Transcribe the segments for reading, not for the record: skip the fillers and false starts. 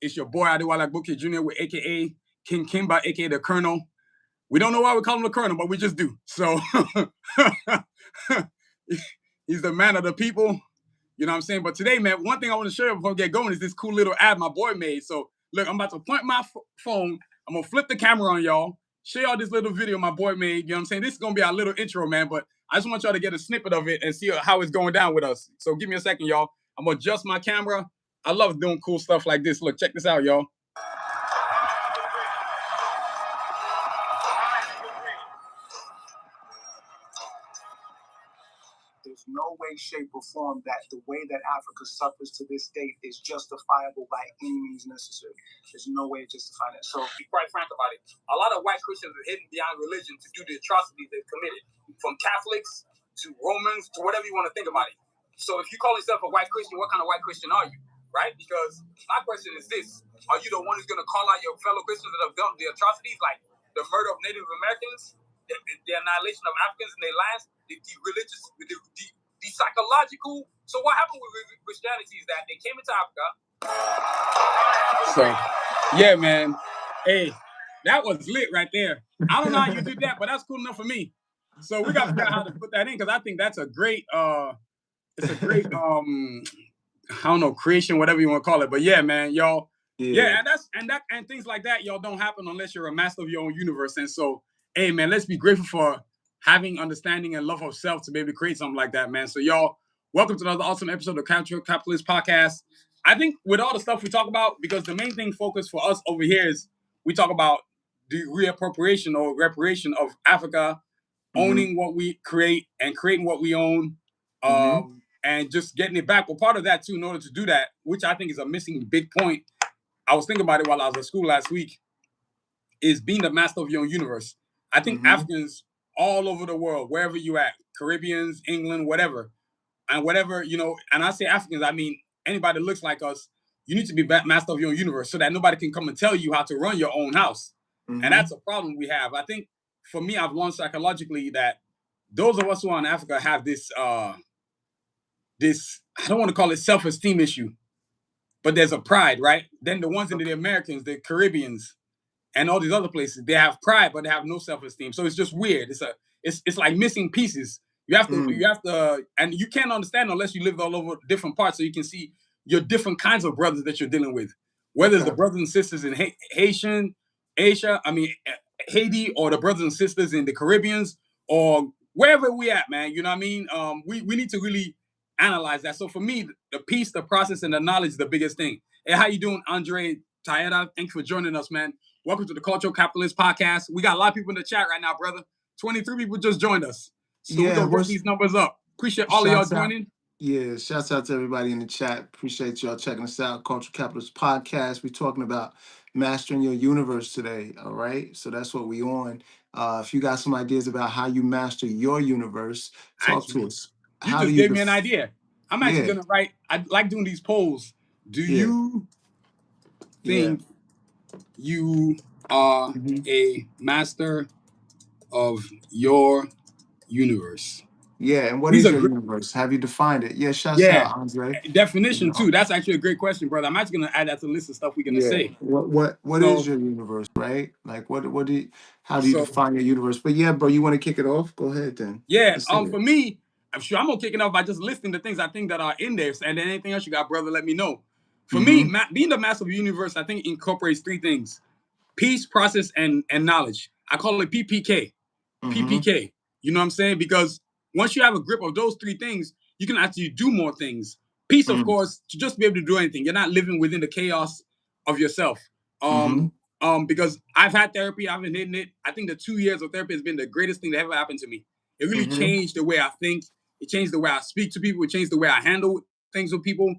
It's your boy Adewale Bukit Jr. with AKA King Kimba, AKA the Colonel. We don't know why we call him the Colonel, but we just do. So he's the man of the people. You know what I'm saying? But today, man, one thing I want to show you before we get going is this cool little ad my boy made. So look, I'm about to point my phone. I'm going to flip the camera on y'all. Show y'all this little video my boy made. You know what I'm saying? This is going to be our little intro, man. But I just want y'all to get a snippet of it and see how it's going down with us. So give me a second, y'all. I'm going to adjust my camera. I love doing cool stuff like this. Look, check this out, y'all. There's no way, shape, or form that the way that Africa suffers to this date is justifiable by any means necessary. There's no way to justify that. So, be quite frank about it. A lot of white Christians are hidden beyond religion to do the atrocities they've committed, from Catholics to Romans to whatever you want to think about it. So, if you call yourself a white Christian, what kind of white Christian are you? Right? Because my question is this: are you the one who's going to call out your fellow Christians that have done the atrocities, like the murder of Native Americans, the annihilation of Africans in their lands, the religious, the psychological? So what happened with Christianity is that they came into Africa. So, yeah, man. Hey, that was lit right there. I don't know how you did that, but that's cool enough for me. So we got to figure out how to put that in, because I think that's a great, it's a great, I don't know, creation, whatever you want to call it. But yeah, man, y'all. Yeah, and things like that, y'all, don't happen unless you're a master of your own universe. And so, hey, man, let's be grateful for having understanding and love of self to be able to create something like that, man. So, y'all, welcome to another awesome episode of Cultural Capitalist Podcast. I think with all the stuff we talk about, because the main thing focused for us over here is we talk about the reappropriation or reparation of Africa, owning what we create and creating what we own, and just getting it back. But part of that, too, in order to do that, which I think is a missing big point, I was thinking about it while I was at school last week, is being the master of your own universe. I think Africans all over the world, wherever you at, Caribbeans, England, whatever, you know, and I say Africans, I mean anybody that looks like us, you need to be master of your own universe so that nobody can come and tell you how to run your own house. And that's a problem we have. I think for me, I've learned psychologically that those of us who are in Africa have this, I don't want to call it self-esteem issue, but there's a pride, right? Then the ones in the Americans, the Caribbeans, and all these other places, they have pride, but they have no self-esteem. So it's just weird. It's like missing pieces. You have to, and you can't understand unless you live all over different parts, so you can see your different kinds of brothers that you're dealing with. Whether it's the brothers and sisters in Haiti, or the brothers and sisters in the Caribbeans, or wherever we at, man. You know what I mean? We need to really analyze that. So for me, the piece, the process, and the knowledge is the biggest thing. Hey, how you doing, Andre Taeda? Thank you for joining us, man. Welcome to the Cultural Capitalist Podcast. We got a lot of people in the chat right now, brother. 23 people just joined us. So we're going to work these numbers up. Appreciate all of y'all joining. Yeah, shouts out to everybody in the chat. Appreciate y'all checking us out. Cultural Capitalist Podcast. We're talking about mastering your universe today, all right? So that's what we on. If you got some ideas about how you master your universe, talk to us. You just gave me an idea. I'm actually going to write, I like doing these polls. Do you think you are a master of your universe? Yeah, and what is your universe? Have you defined it? Yeah, shouts out, Andre. Definition too. That's actually a great question, brother. I'm actually gonna add that to the list of stuff we're gonna say. What is your universe, right? Like how do you define your universe? But yeah, bro, you want to kick it off? Go ahead then. Yeah, for me, I'm sure I'm gonna kick it off by just listing the things I think that are in there, and then anything else you got, brother, let me know. For me, being the master of the universe, I think incorporates three things: peace, process, and knowledge. I call it PPK. PPK. You know what I'm saying? Because once you have a grip of those three things, you can actually do more things. Peace, of course, to just be able to do anything. You're not living within the chaos of yourself. Because I've had therapy, I've been hitting it. I think the 2 years of therapy has been the greatest thing that ever happened to me. It really changed the way I think. It changed the way I speak to people. It changed the way I handle things with people.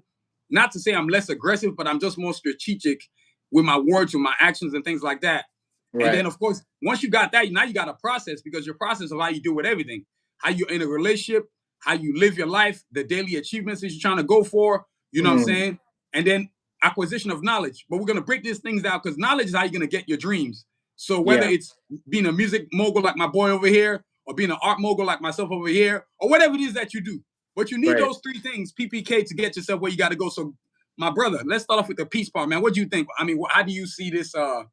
Not to say I'm less aggressive, but I'm just more strategic with my words, with my actions and things like that. Right. And then, of course, once you got that, now you got a process, because your process of how you deal with everything, how you're in a relationship, how you live your life, the daily achievements that you're trying to go for, you know what I'm saying? And then acquisition of knowledge. But we're going to break these things down, because knowledge is how you're going to get your dreams. So whether it's being a music mogul like my boy over here, or being an art mogul like myself over here, or whatever it is that you do. But you need those three things, PPK, to get yourself where you got to go. So my brother, let's start off with the peace part, man. What do you think? I mean, how do you see this? What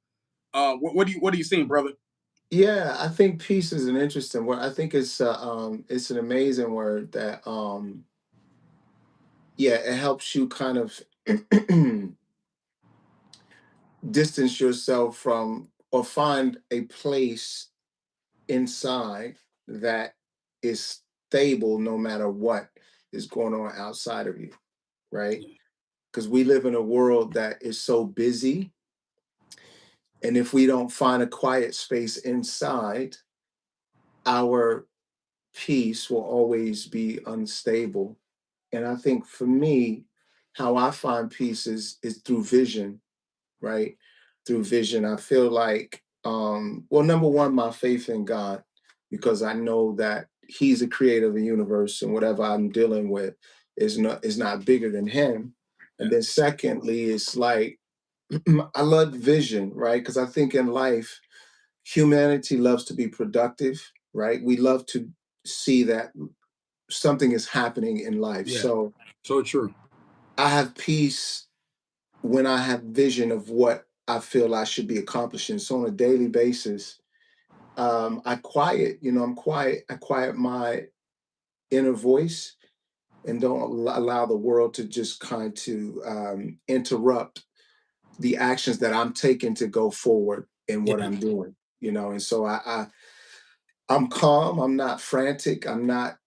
are you seeing, brother? Yeah, I think peace is an interesting word. I think it's an amazing word that yeah, it helps you kind of distance yourself from or find a place inside that is stable no matter what is going on outside of you, right? Because we live in a world that is so busy. And if we don't find a quiet space inside, our peace will always be unstable. And I think for me, how I find peace is through vision, right? Through vision. I feel like well, number one, my faith in God, because I know that He's the creator of the universe and whatever I'm dealing with is not bigger than him. And then secondly, it's like I love vision, right? Because I think in life, humanity loves to be productive, right? We love to see that something is happening in life. Yeah. So So true. I have peace when I have vision of what I feel I should be accomplishing. So on a daily basis, I quiet, I'm quiet. I quiet my inner voice and don't allow the world to just kind to interrupt the actions that I'm taking to go forward in what Yeah. I'm doing, and so I'm calm. I'm not frantic. I'm not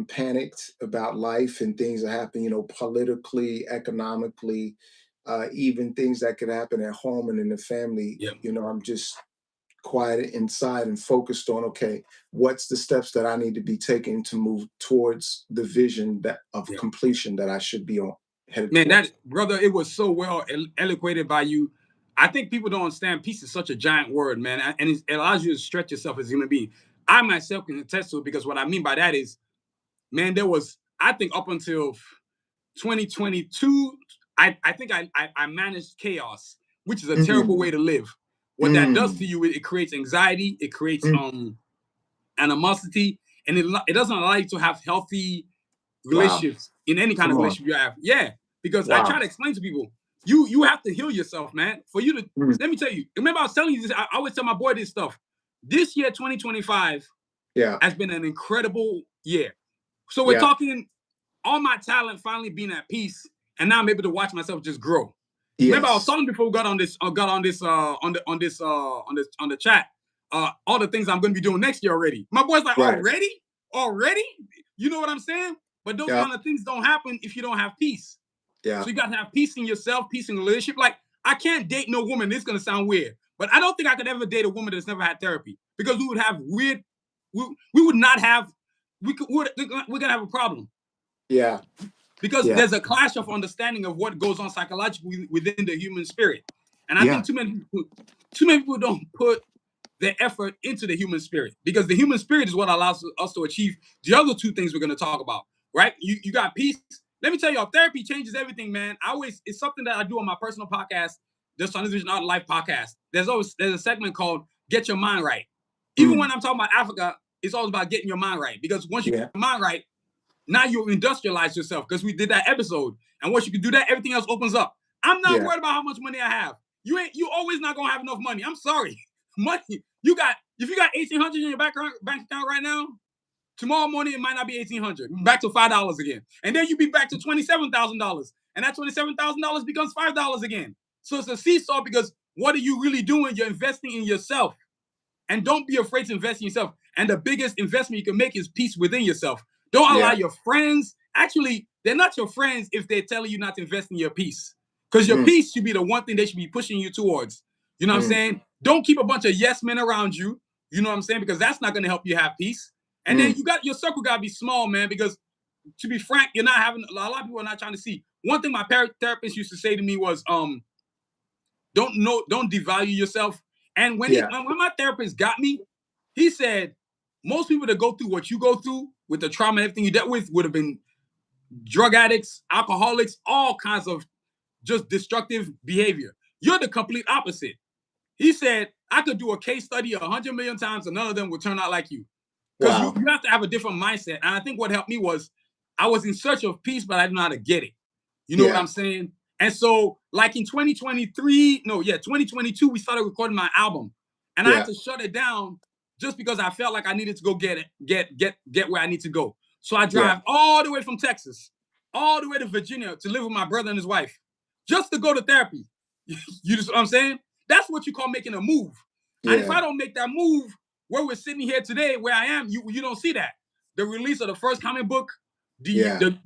panicked about life and things that happen, politically, economically, even things that could happen at home and in the family. Yeah. I'm just quiet inside and focused on, okay, what's the steps that I need to be taking to move towards the vision that of Yeah. completion that I should be on headed Man, towards. that brother, it was so well eloquated by you. I think people don't understand peace is such a giant word, man, and it allows you to stretch yourself as a human being. I myself can attest to it because what I mean by that is, man, there was, I think up until 2022, I think I managed chaos, which is a terrible way to live. What that does to you, it creates anxiety, it creates animosity, and it doesn't allow you to have healthy Wow. relationships in any kind Come of on. relationship you have. Yeah, because I try Wow. to explain to people, you have to heal yourself, man. For you to let me tell you. Remember, I was telling you this. I always tell my boy this stuff. This year, 2025, Yeah. has been an incredible year. So we're Yeah. talking all my talent finally being at peace, and now I'm able to watch myself just grow. Remember, I was Yes. talking before we got on this, on the chat, all the things I'm going to be doing next year already. My boy's like, Right. already, you know what I'm saying? But those Yeah. kind of things don't happen if you don't have peace. Yeah. So you got to have peace in yourself, peace in the relationship. Like, I can't date no woman. This is going to sound weird, but I don't think I could ever date a woman that's never had therapy, because we would have weird. We would not have. We're gonna have a problem. Yeah. Because Yeah. there's a clash of understanding of what goes on psychologically within the human spirit. And I Yeah. think too many people don't put their effort into the human spirit, because the human spirit is what allows us to achieve the other two things we're going to talk about, right? You got peace. Let me tell you, therapy changes everything, man. It's something that I do on my personal podcast, the Sanusi Vision Art Life podcast. There's a segment called Get Your Mind Right. Even when I'm talking about Africa, it's all about getting your mind right, because once you get your mind right, now you industrialize yourself, because we did that episode. And once you can do that, everything else opens up. I'm not worried about how much money I have. You always not gonna have enough money. I'm sorry. Money. If you got $1,800 in your bank account right now, tomorrow morning it might not be $1,800. Back to $5 again. And then you be back to $27,000. And that $27,000 becomes $5 again. So it's a seesaw, because what are you really doing? You're investing in yourself. And don't be afraid to invest in yourself. And the biggest investment you can make is peace within yourself. Don't allow your friends. Actually, they're not your friends if they're telling you not to invest in your peace. Because your peace should be the one thing they should be pushing you towards. You know what I'm saying? Don't keep a bunch of yes men around you. You know what I'm saying? Because that's not going to help you have peace. And then your circle got to be small, man. Because to be frank, you're not having, a lot of people are not trying to see. One thing my therapist used to say to me was, don't devalue yourself. And when my therapist got me, he said, most people that go through what you go through with the trauma and everything you dealt with would have been drug addicts, alcoholics, all kinds of just destructive behavior. You're the complete opposite. He said, I could do a case study 100 million times and none of them would turn out like you. Because you have to have a different mindset. And I think what helped me was I was in search of peace, but I didn't know how to get it. You know what I'm saying? And so, like in 2022, we started recording my album, and I had to shut it down just because I felt like I needed to go get where I need to go. So I drive all the way from Texas, all the way to Virginia to live with my brother and his wife, just to go to therapy. You just what I'm saying? That's what you call making a move. And if I don't make that move, where we're sitting here today, where I am, you don't see that. The release of the first comic book, the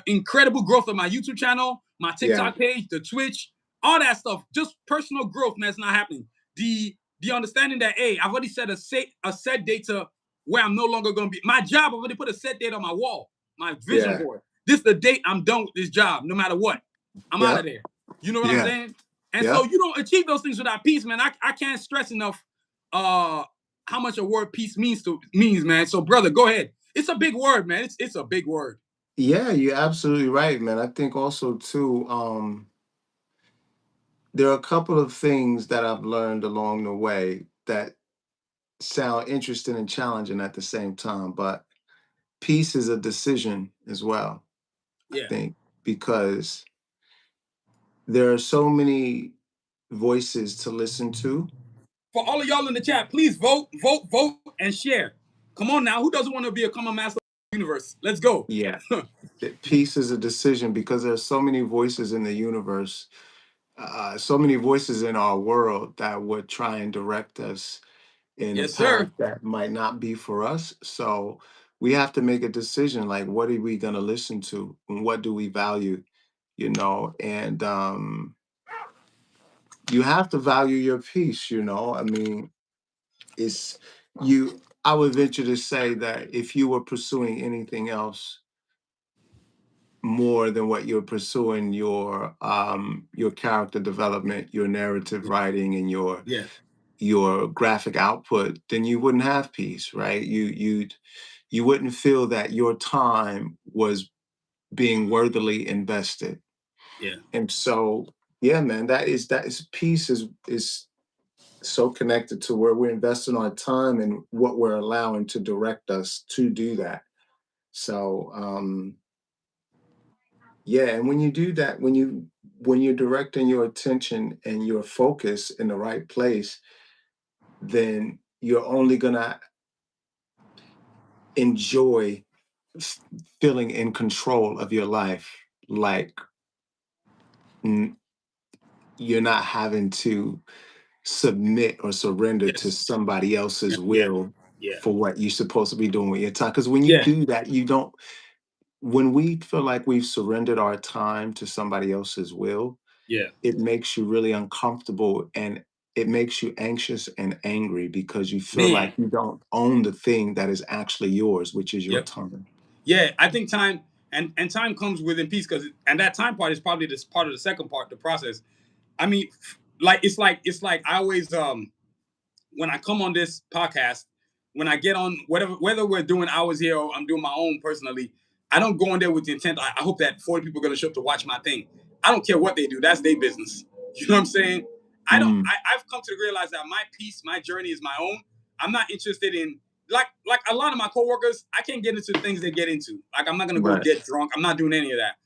incredible growth of my YouTube channel, my TikTok page, the Twitch, all that stuff, just personal growth, man, it's not happening. The understanding that, hey, I've already set a set date to where I'm no longer going to be. My job, I've already put a set date on my wall, my vision board. This is the date I'm done with this job, no matter what. I'm out of there. You know what I'm saying? And so you don't achieve those things without peace, man. I can't stress enough how much a word peace means, man. So, brother, go ahead. It's a big word, man. It's a big word. Yeah, you're absolutely right, man. I think also too, there are a couple of things that I've learned along the way that sound interesting and challenging at the same time, but peace is a decision as well. I think, because there are so many voices to listen to. For all of y'all in the chat, please vote, and share. Come on now. Who doesn't want to become a master of the universe? Let's go. Yeah. Peace is a decision because there's so many voices in the universe, so many voices in our world that would try and direct us in a path that might not be for us. So we have to make a decision, like, what are we going to listen to and what do we value, and you have to value your peace, I mean, I would venture to say that if you were pursuing anything else more than what you're pursuing, your character development, your narrative writing, and your graphic output, then you wouldn't have peace, right? You wouldn't feel that your time was being worthily invested. Yeah. And so, yeah, man, that is peace is so connected to where we're investing our time and what we're allowing to direct us to do that. So, yeah, and when you do that, when you're directing your attention and your focus in the right place, then you're only gonna enjoy feeling in control of your life, like you're not having to submit or surrender to somebody else's will for what you're supposed to be doing with your time. Because when you do that, when we feel like we've surrendered our time to somebody else's will, it makes you really uncomfortable and it makes you anxious and angry because you feel like you don't own the thing that is actually yours, which is your time. Yeah, I think time and time comes within peace and that time part is probably this part of the second part, the process. I mean, it's like I always when I come on this podcast, when I get on whether we're doing hours here or I'm doing my own personally, I don't go in there with the intent. I hope that 40 people are going to show up to watch my thing. I don't care what they do. That's their business. You know what I'm saying? I've come to realize that my peace, my journey is my own. I'm not interested in like a lot of my coworkers. I can't get into the things they get into. Like I'm not going to go get drunk. I'm not doing any of that.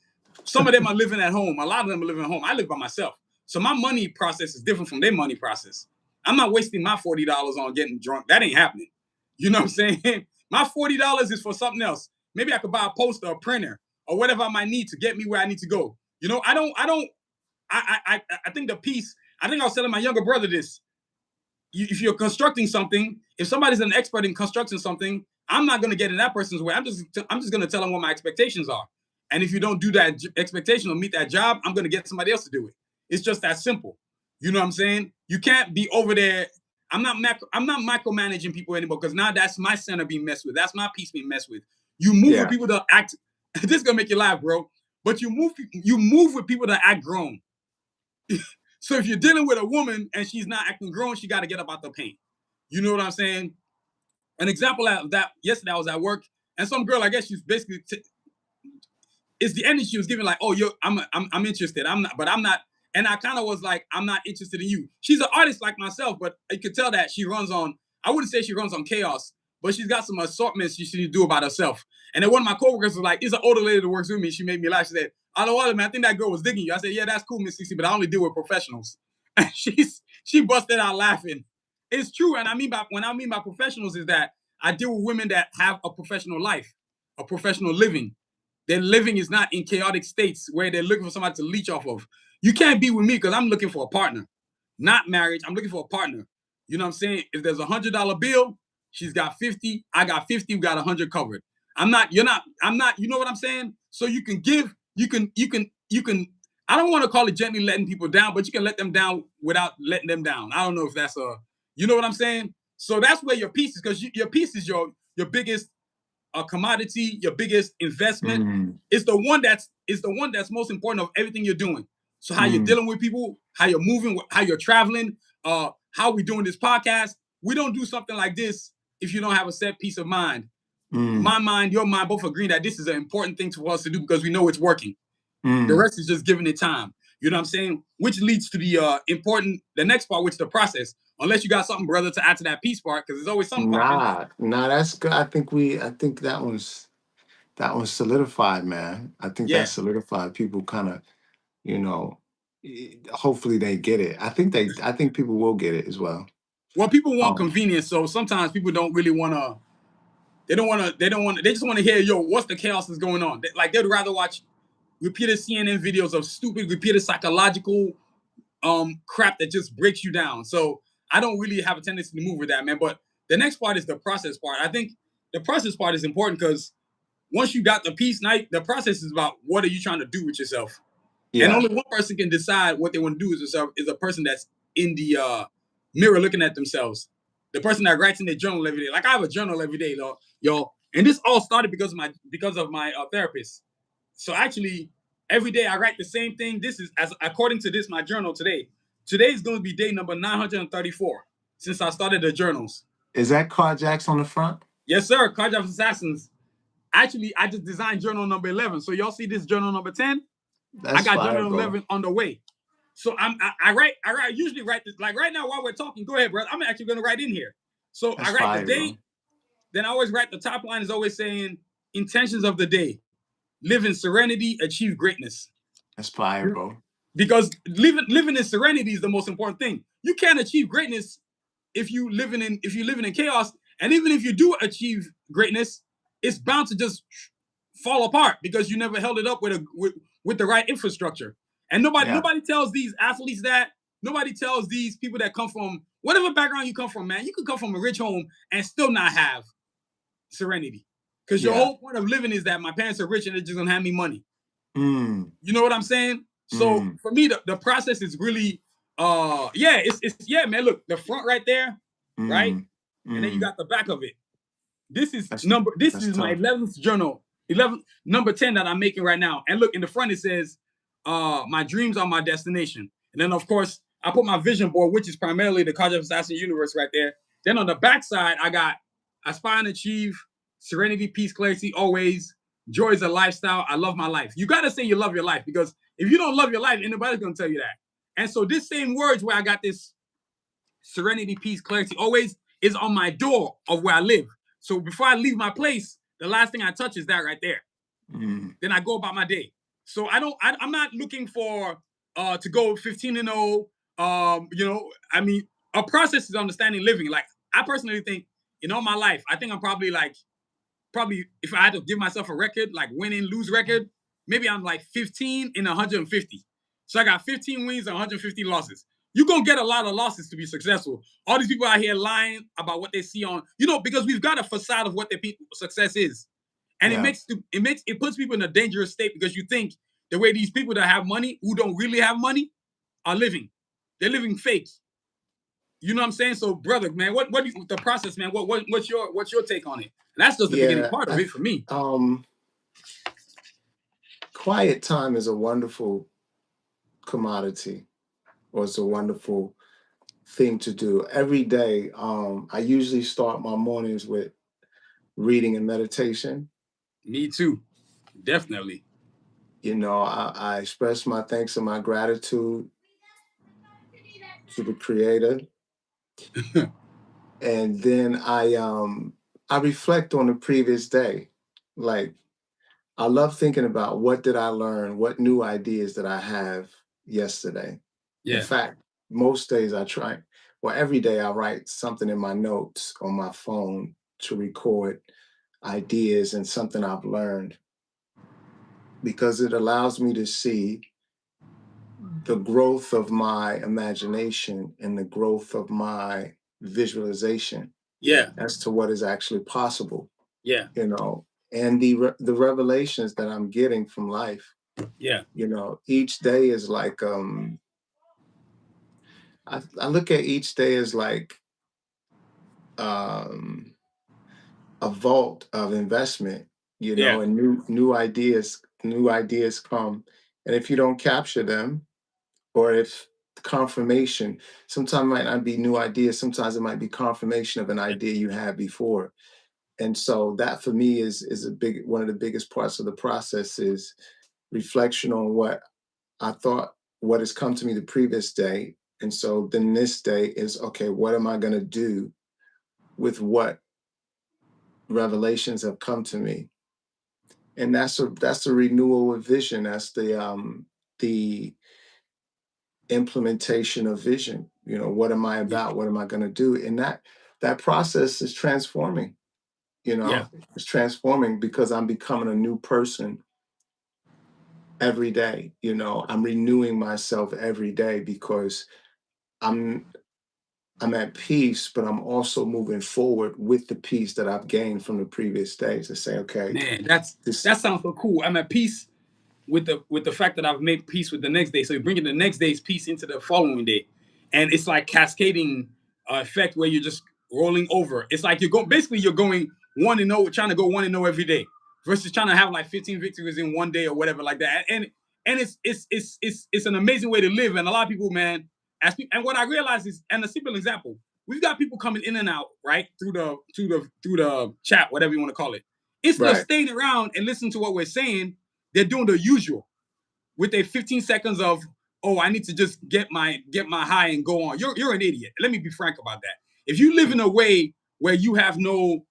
Some of them are living at home. A lot of them are living at home. I live by myself. So my money process is different from their money process. I'm not wasting my $40 on getting drunk. That ain't happening. You know what I'm saying? My $40 is for something else. Maybe I could buy a poster, a printer, or whatever I might need to get me where I need to go. You know, I think the piece, I think I was telling my younger brother this. If you're constructing something, if somebody's an expert in constructing something, I'm not going to get in that person's way. I'm just going to tell them what my expectations are. And if you don't do that expectation or meet that job, I'm going to get somebody else to do it. It's just that simple. You know what I'm saying? You can't be over there. I'm not micromanaging people anymore because now that's my center being messed with. That's my peace being messed with. You move with people that act. This is gonna make you laugh, bro. But you move with people that act grown. So if you're dealing with a woman and she's not acting grown, she got to get up out the paint. You know what I'm saying? An example of that, yesterday I was at work and some girl, I guess she's basically it's the energy she was giving, like, oh, I'm interested. I'm not. And I kind of was like, I'm not interested in you. She's an artist like myself, but you could tell that she runs on, I wouldn't say she runs on chaos, but she's got some assortments she should do about herself. And then one of my coworkers was like, it's an older lady that works with me. She made me laugh. She said, "Aloha, man, I think that girl was digging you." I said, "Yeah, that's cool, Miss CC, but I only deal with professionals." And she busted out laughing. It's true, and when I mean by professionals is that I deal with women that have a professional life, a professional living. Their living is not in chaotic states where they're looking for somebody to leech off of. You can't be with me because I'm looking for a partner, not marriage. I'm looking for a partner. You know what I'm saying? If there's $100 bill, she's got 50. I got 50. We got 100 covered. I'm not. You're not. I'm not. You know what I'm saying? So you can give. You can. I don't want to call it gently letting people down, but you can let them down without letting them down. I don't know if that's a. You know what I'm saying? So that's where your piece is, because your piece is your biggest commodity, your biggest investment. It's the one that's most important of everything you're doing. So how you're dealing with people, how you're moving, how you're traveling, how we doing this podcast. We don't do something like this if you don't have a set peace of mind. My mind, your mind, both agree that this is an important thing for us to do because we know it's working. The rest is just giving it time. You know what I'm saying? Which leads to the next part, which is the process. Unless you got something, brother, to add to that peace part, because there's always something. Nah, that's good. I think that one's solidified, man. I think that's solidified. People kind of, hopefully they get it. I think people will get it as well. Well, people want convenience, so sometimes people don't really want to. They just want to hear, yo, what's the chaos that's going on? They'd rather watch repeated CNN videos of stupid, repeated psychological crap that just breaks you down. So I don't really have a tendency to move with that, man. But the next part is the process part. I think the process part is important because once you got the peace night, the process is about what are you trying to do with yourself. Yeah. And only one person can decide what they want to do with themselves is a person that's in the mirror looking at themselves. The person that writes in their journal every day. Like I have a journal every day, y'all. And this all started because of my therapist. So actually, every day I write the same thing. This is, as according to my journal today. Today is going to be day number 934 since I started the journals. Is that Carjacks on the front? Yes, sir. Carjack Assassins. Actually, I just designed journal number 11. So y'all see this journal number 10? I got journal 11 on the way. So I usually write this, like right now while we're talking. Go ahead, brother. I'm actually going to write in here. So I write the date. Then I always write the top line is always saying intentions of the day. Live in serenity, achieve greatness. That's fire, bro. Because living in serenity is the most important thing. You can't achieve greatness if you living in chaos. And even if you do achieve greatness, it's bound to just fall apart because you never held it up with the right infrastructure. And nobody tells these athletes that. Nobody tells these people that come from whatever background you come from, man. You could come from a rich home and still not have serenity. Because your whole point of living is that my parents are rich and they're just gonna hand me money. You know what I'm saying? So for me, the process is really, it's man. Look, the front right there, right, and then you got the back of it. This is my 11th journal, number 10 that I'm making right now. And look, in the front it says, "My dreams are my destination." And then of course I put my vision board, which is primarily the Carjack Assassin universe right there. Then on the back side, I got aspire and achieve. Serenity, peace, clarity, always. Joy is a lifestyle. I love my life. You got to say you love your life because if you don't love your life, anybody's going to tell you that. And so this same words where I got this serenity, peace, clarity, always is on my door of where I live. So before I leave my place, the last thing I touch is that right there. Then I go about my day. So I'm not looking for to go 15-0. A process is understanding living. Like I personally think in all my life, I think I'm probably if I had to give myself a record, like win-lose record, maybe I'm like 15 in 150. So I got 15 wins and 150 losses. You're going to get a lot of losses to be successful. All these people out here lying about what they see on, because we've got a facade of what their success is. And it puts people in a dangerous state because you think the way these people that have money, who don't really have money, are living. They're living fake. You know what I'm saying? So, brother, man, what the process, man? What's your take on it? And that's just the beginning part of it for me. Quiet time is a wonderful commodity, or it's a wonderful thing to do every day. I usually start my mornings with reading and meditation. Me too, definitely. I express my thanks and my gratitude to the Creator. And then I reflect on the previous day. Like I love thinking about what did I learn, what new ideas did I have yesterday. In Yeah. fact, most days every day I write something in my notes on my phone to record ideas and something I've learned, because it allows me to see the growth of my imagination and the growth of my visualization Yeah. as to what is actually possible, Yeah. and the revelations that I'm getting from life. Yeah. Each day is like I look at each day as like um a vault of investment, Yeah. and new ideas come. And if you don't capture them, or if confirmation, sometimes it might not be new ideas, sometimes it might be confirmation of an idea you had before. And so that for me is one of the biggest parts of the process, is reflection on what I thought, what has come to me the previous day. And so then this day is, okay, what am I going to do with what revelations have come to me? And that's a renewal of vision. That's the implementation of vision. What am I Yeah. about? What am I going to do? And that process is transforming. Yeah. It's transforming because I'm becoming a new person every day. I'm renewing myself every day because I'm I'm at peace, but I'm also moving forward with the peace that I've gained from the previous days, to say, okay, Man, this, that sounds so cool. I'm at peace with the fact that I've made peace with the next day. So you're bringing the next day's peace into the following day, and it's like cascading effect where you're just rolling over. It's like you're going 1-0, trying to go 1-0 every day, versus trying to have like 15 victories in one day or whatever like that. And it's an amazing way to live. And a lot of people, man, and what I realize is, and a simple example, we've got people coming in and out right through the chat, whatever you want to call it. Instead of right. staying around and listening to what we're saying, they're doing the usual with a 15 seconds of, oh, I need to just get my high and go on. You're an idiot. Let me be frank about that. If you live in a way where you have no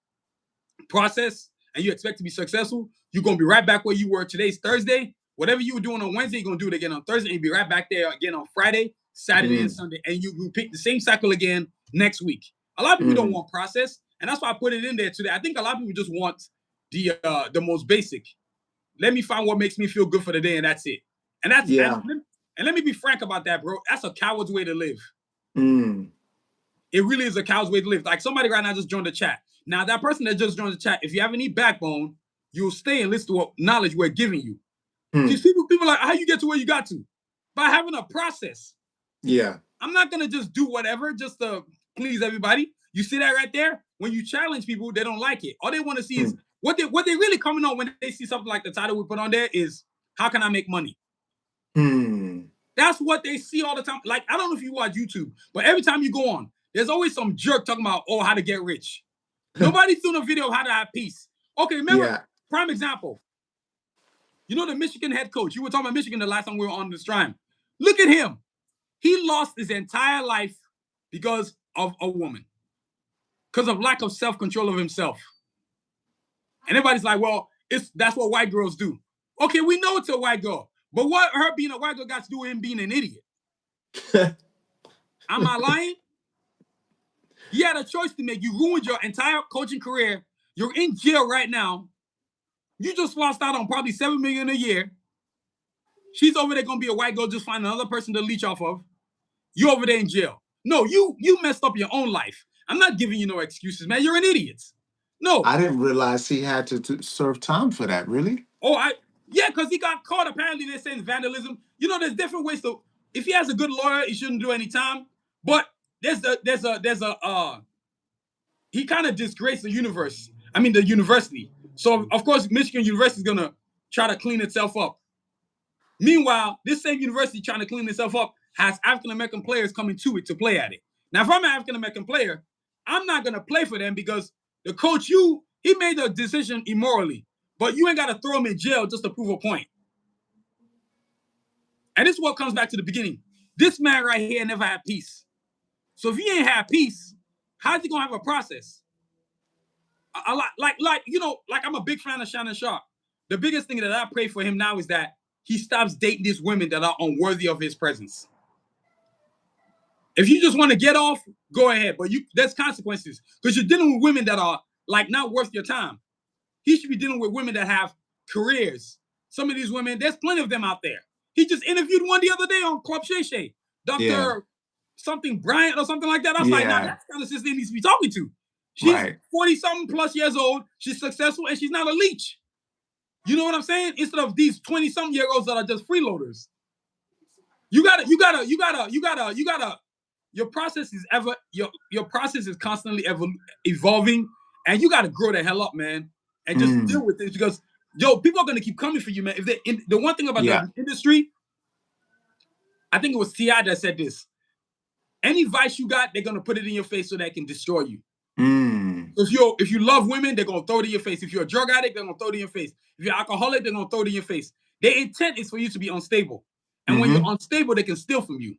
process and you expect to be successful, you're gonna be right back where you were. Today's Thursday. Whatever you were doing on Wednesday, you're gonna do it again on Thursday, and you'll be right back there again on Friday, Saturday, and Mm, Sunday, and you repeat the same cycle again next week. A lot of people don't mm, want process, and that's why I put it in there today. I think a lot of people just want the most basic. Let me find what makes me feel good for the day, and that's it. And that's yeah. and let me be frank about that, bro. That's a coward's way to live. Mm, It really is a coward's way to live. Like somebody right now just joined the chat. Now that person that just joined the chat, if you have any backbone, you'll stay and listen to what knowledge we're giving you. Because mm, people are like, how you get to where you got to? By having a process. yeah. I'm not gonna just do whatever just to please everybody. You see that right there? When you challenge people, they don't like it. All they want to see is Mm, what they really coming on when they see something like the title we put on there is, how can I make money? mm. That's what they see all the time. Like, I don't know if you watch YouTube, but every time you go on, there's always some jerk talking about, oh, how to get rich. Nobody's doing a video of how to have peace. Okay, remember, Yeah. prime example. You know the Michigan head coach. You were talking about Michigan the last time we were on the stream. Look at him. He lost his entire life because of a woman, because of lack of self-control of himself. And everybody's like, well, that's what white girls do. Okay, we know it's a white girl. But what her being a white girl got to do with him being an idiot? Am I lying? You had a choice to make. You ruined your entire coaching career. You're in jail right now. You just lost out on probably $7 million a year. She's over there gonna be a white girl, just find another person to leech off of. You over there in jail. No, you messed up your own life. I'm not giving you no excuses, man. You're an idiot. No. I didn't realize he had to serve time for that. Really? Oh, yeah, because he got caught. Apparently, they're saying vandalism. There's different ways to. If he has a good lawyer, he shouldn't do any time. But he kind of disgraced the universe. I mean, the university. So of course, Michigan University is gonna try to clean itself up. Meanwhile, this same university trying to clean itself up has African American players coming to it to play at it. Now, if I'm an African American player, I'm not gonna play for them because the coach, he made the decision immorally, but you ain't gotta throw him in jail just to prove a point. And this is what comes back to the beginning. This man right here never had peace. So if he ain't had peace, how's he gonna have a process? A lot, like I'm a big fan of Shannon Sharp. the biggest thing that I pray for him now is that he stops dating these women that are unworthy of his presence. If you just want to get off, go ahead. But there's consequences because you're dealing with women that are like not worth your time. He should be dealing with women that have careers. Some of these women, there's plenty of them out there. He just interviewed one the other day on Club Shay Shay, Dr. something Bryant or something like that. I was like, nah, that's the kind of sister he needs to be talking to. She's 40-something plus years old. She's successful and she's not a leech. You know what I'm saying? Instead of these 20-something year olds that are just freeloaders. You gotta. Your process is your process is constantly evolving, and you gotta grow the hell up, man, and just deal with it because people are gonna keep coming for you, man. If the one thing about the industry, I think it was T.I. that said this: any vice you got, they're gonna put it in your face so they can destroy you. If you love women, they're gonna throw it in your face. If you're a drug addict, they're gonna throw it in your face. If you're alcoholic, they're gonna throw it in your face. Their intent is for you to be unstable, and when you're unstable, they can steal from you.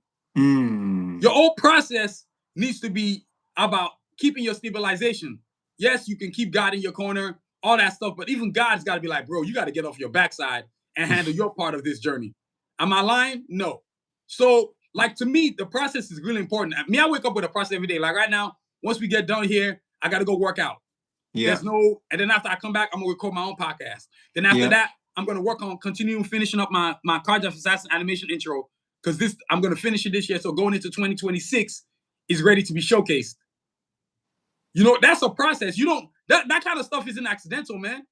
Your whole process needs to be about keeping your stabilization. Yes, you can keep God in your corner, all that stuff, but even God's got to be like, bro, you got to get off your backside and handle your part of this journey. Am I lying? No. So, like, to me, the process is really important. I wake up with a process every day. Like right now, once we get done here, I got to go work out. And then after I come back, I'm going to record my own podcast. Then after that, I'm going to work on finishing up my Cardiac Assassin animation intro. Because I'm going to finish it this year. So going into 2026 is ready to be showcased. You know, that's a process. You don't, that kind of stuff isn't accidental, man.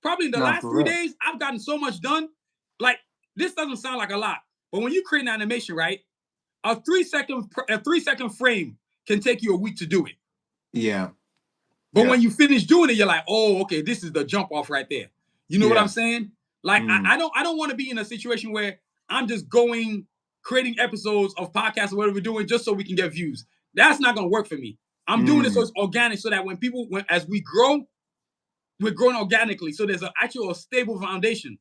Probably in the last 3 days, I've gotten so much done. Like, this doesn't sound like a lot. But when you create an animation, right, a 3-second frame can take you a week to do it. Yeah. But when you finish doing it, you're like, oh, okay, this is the jump off right there. You know what I'm saying? Like, I don't want to be in a situation where I'm just creating episodes of podcasts or whatever we're doing just so we can get views. That's not going to work for me. I'm doing it so it's organic so that as we grow, we're growing organically. So there's a stable foundation.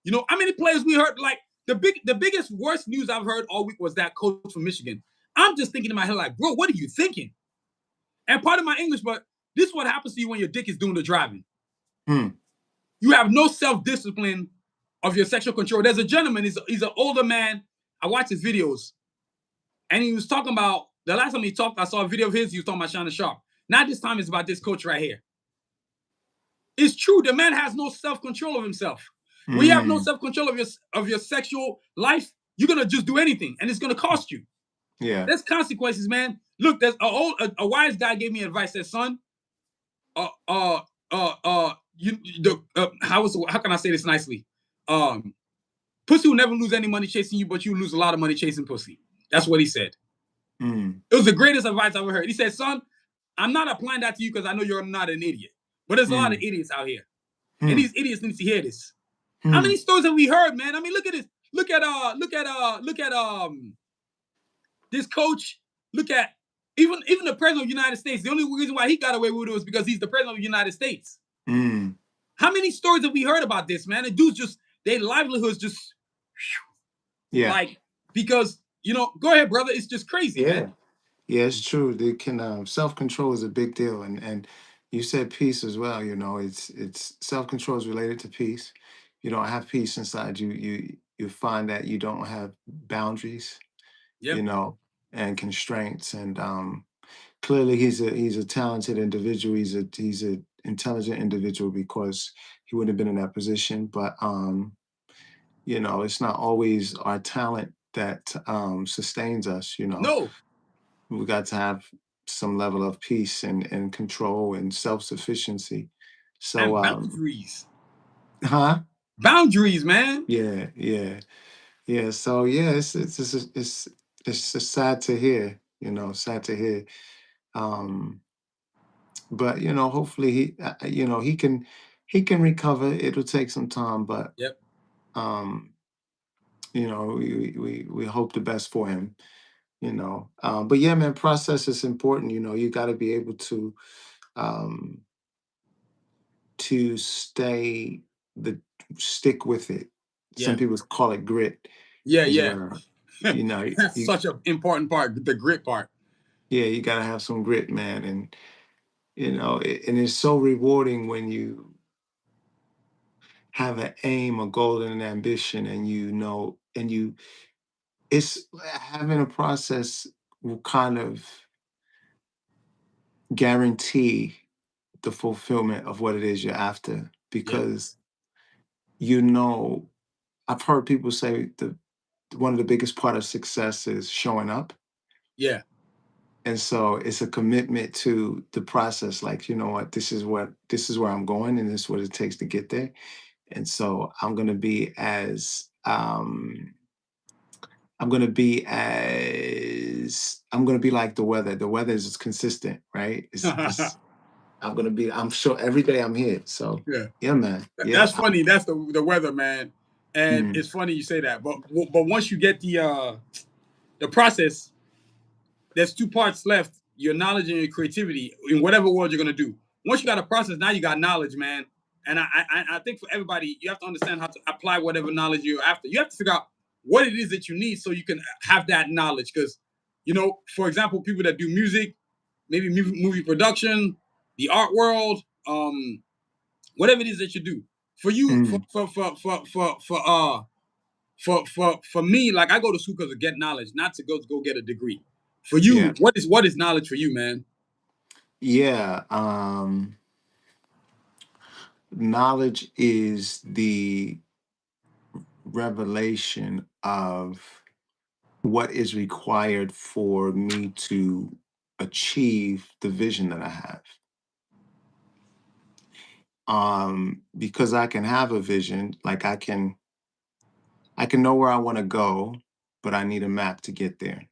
You know, how many players we heard? Like the biggest, worst news I've heard all week was that coach from Michigan. I'm just thinking in my head like, bro, what are you thinking? And part of my English, but this is what happens to you when your dick is doing the driving. You have no self-discipline of your sexual control. There's a gentleman, he's an older man. I watched his videos, and he was talking about, the last time he talked, I saw a video of his, he was talking about Shannon Sharp. Now this time it's about this coach right here. It's true, the man has no self-control of himself. When you have no self-control of your sexual life, you're going to just do anything, and it's going to cost you. Yeah. There's consequences, man. Look, there's a wise guy gave me advice, said, son, how can I say this nicely? Pussy will never lose any money chasing you, but you lose a lot of money chasing pussy. That's what he said. It was the greatest advice I ever heard. He said, son, I'm not applying that to you because I know you're not an idiot. But there's a lot of idiots out here. And these idiots need to hear this. How many stories have we heard, man? I mean, look at this. Look at this coach. Look at even the president of the United States. The only reason why he got away with it was because he's the president of the United States. How many stories have we heard about this, man? And dudes just, their livelihoods just, like, because, you know, go ahead, brother. It's just crazy, man. Yeah, it's true. They can self-control is a big deal, and you said peace as well. You know, it's self-control is related to peace. You don't have peace inside you. You find that you don't have boundaries. You know, and constraints. And clearly, he's a talented individual. He's an intelligent individual because he wouldn't have been in that position. But you know, it's not always our talent that sustains us. You know. No. We got to have some level of peace and control and self-sufficiency. So and boundaries. Boundaries, man. Yeah. So yeah, it's just sad to hear, you know, sad to hear. But you know, hopefully he can recover. It'll take some time, but you know, we hope the best for him. You know, but yeah, man, process is important. You know, you got to be able to stick with it. Some people call it grit. Yeah. You know, that's such an important part, the grit part. Yeah, you got to have some grit, man, and you know, and it's so rewarding when you have an aim, a goal, and an ambition, and it's having a process will kind of guarantee the fulfillment of what it is you're after, Yeah. because you know I've heard people say one of the biggest part of success is showing up. Yeah. And so it's a commitment to the process. Like, you know what, this is where I'm going, and this is what it takes to get there. And so I'm gonna be like the weather. The weather is consistent, right? I'm sure every day I'm here. So Yeah. yeah, man. Yeah. That's funny. That's the weather, man. And Mm, it's funny you say that. But once you get the process, there's two parts left: your knowledge and your creativity in whatever world you're gonna do. Once you got a process, now you got knowledge, man. And I think for everybody, you have to understand how to apply whatever knowledge you're after. You have to figure out what it is that you need so you can have that knowledge. Because, for example, people that do music, maybe movie production, the art world, whatever it is that you do. For you, mm, for me, like I go to school because to get knowledge, not to go get a degree. For yeah. you, what is knowledge for you, man? Yeah. Knowledge is the revelation of what is required for me to achieve the vision that I have. Because I can have a vision, like I can know where I want to go, but I need a map to get there.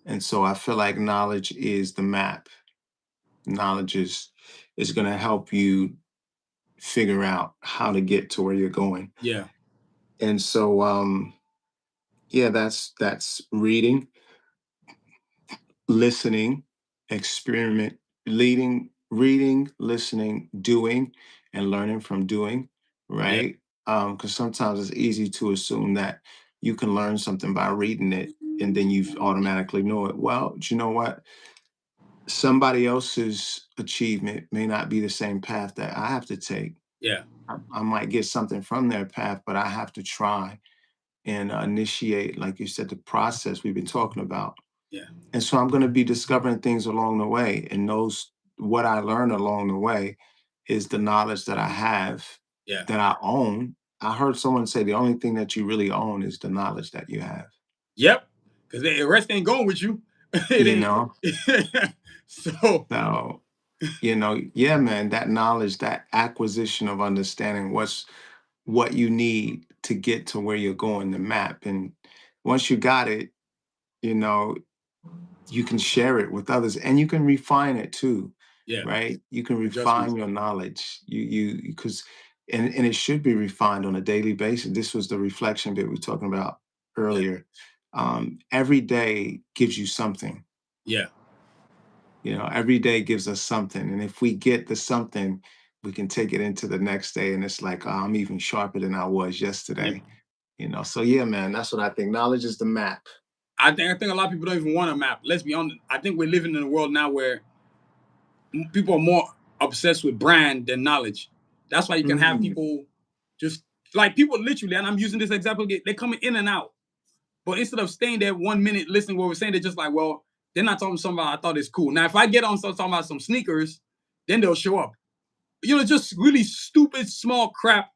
And so I feel like knowledge is the map. Knowledge is going to help you figure out how to get to where you're going. Yeah, And so yeah, that's reading, listening, experiment, reading, listening, doing, and learning from doing, yeah, right? Because sometimes it's easy to assume that you can learn something by reading it and then you automatically know it. Well, do you know what? Somebody else's achievement may not be the same path that I have to take. yeah, I might get something from their path, but I have to try and initiate, like you said, the process we've been talking about. yeah, And so I'm going to be discovering things along the way. And what I learn along the way is the knowledge that I have, yeah. that I own. I heard someone say the only thing that you really own is the knowledge that you have. Yep. Because the rest ain't going with you. It You ain't. know? So So, yeah, man, that knowledge, that acquisition of understanding what you need to get to where you're going, the map. And once you got it, you know, you can share it with others, and you can refine it too, yeah, right? You can refine adjustments. your knowledge. Because and it should be refined on a daily basis. This was the reflection that we were talking about Yeah, earlier. Every day gives you something. yeah, Every day gives us something, and if we get the something, we can take it into the next day, and it's like, oh, I'm even sharper than I was yeah. yesterday. So yeah, man, that's what I think. Knowledge is the map. I think a lot of people don't even want a map. Let's be honest. I think we're living in a world now where people are more obsessed with brand than knowledge. That's why you can have Mm, people just like people literally, and I'm using this example, they're coming in and out. But instead of staying there 1 minute listening to what we're saying, they're just like, well, they're not talking something about I thought it's cool. Now, if I get on talking about some sneakers, then they'll show up. Just really stupid, small crap.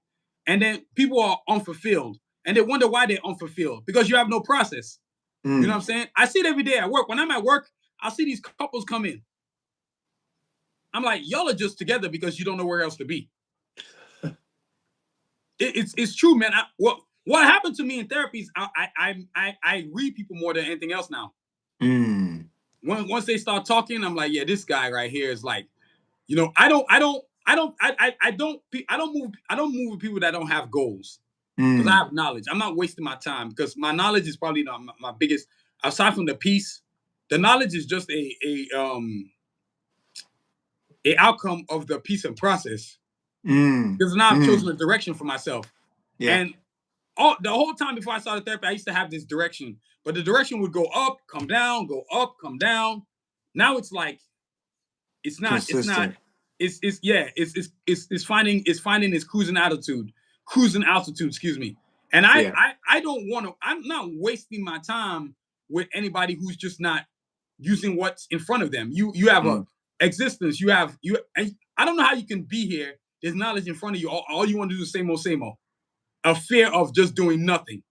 And then people are unfulfilled. And they wonder why they're unfulfilled. Because you have no process. You know what mm, I'm saying? I see it every day at work. When I'm at work, I see these couples come in. I'm like, y'all are just together because you don't know where else to be. It's true, man. What happened to me in therapy is I read people more than anything else now. mm, Once they start talking, I'm like, yeah, this guy right here is like, I don't move with people that don't have goals because I mm, have knowledge. I'm not wasting my time because my knowledge is probably my biggest. Aside from the peace, the knowledge is just a outcome of the peace and process. mm, Because now I've chosen mm. a direction for myself, Yeah, and the whole time before I started therapy, I used to have this direction, but the direction would go up, come down, go up, come down. Now it's like it's not, it's not, consistent. it's finding its cruising altitude, excuse me. And I don't want to. I'm not wasting my time with anybody who's just not using what's in front of them. You have a existence. You and I don't know how you can be here. There's knowledge in front of you. All you want to do is same old, same old. A fear of just doing nothing,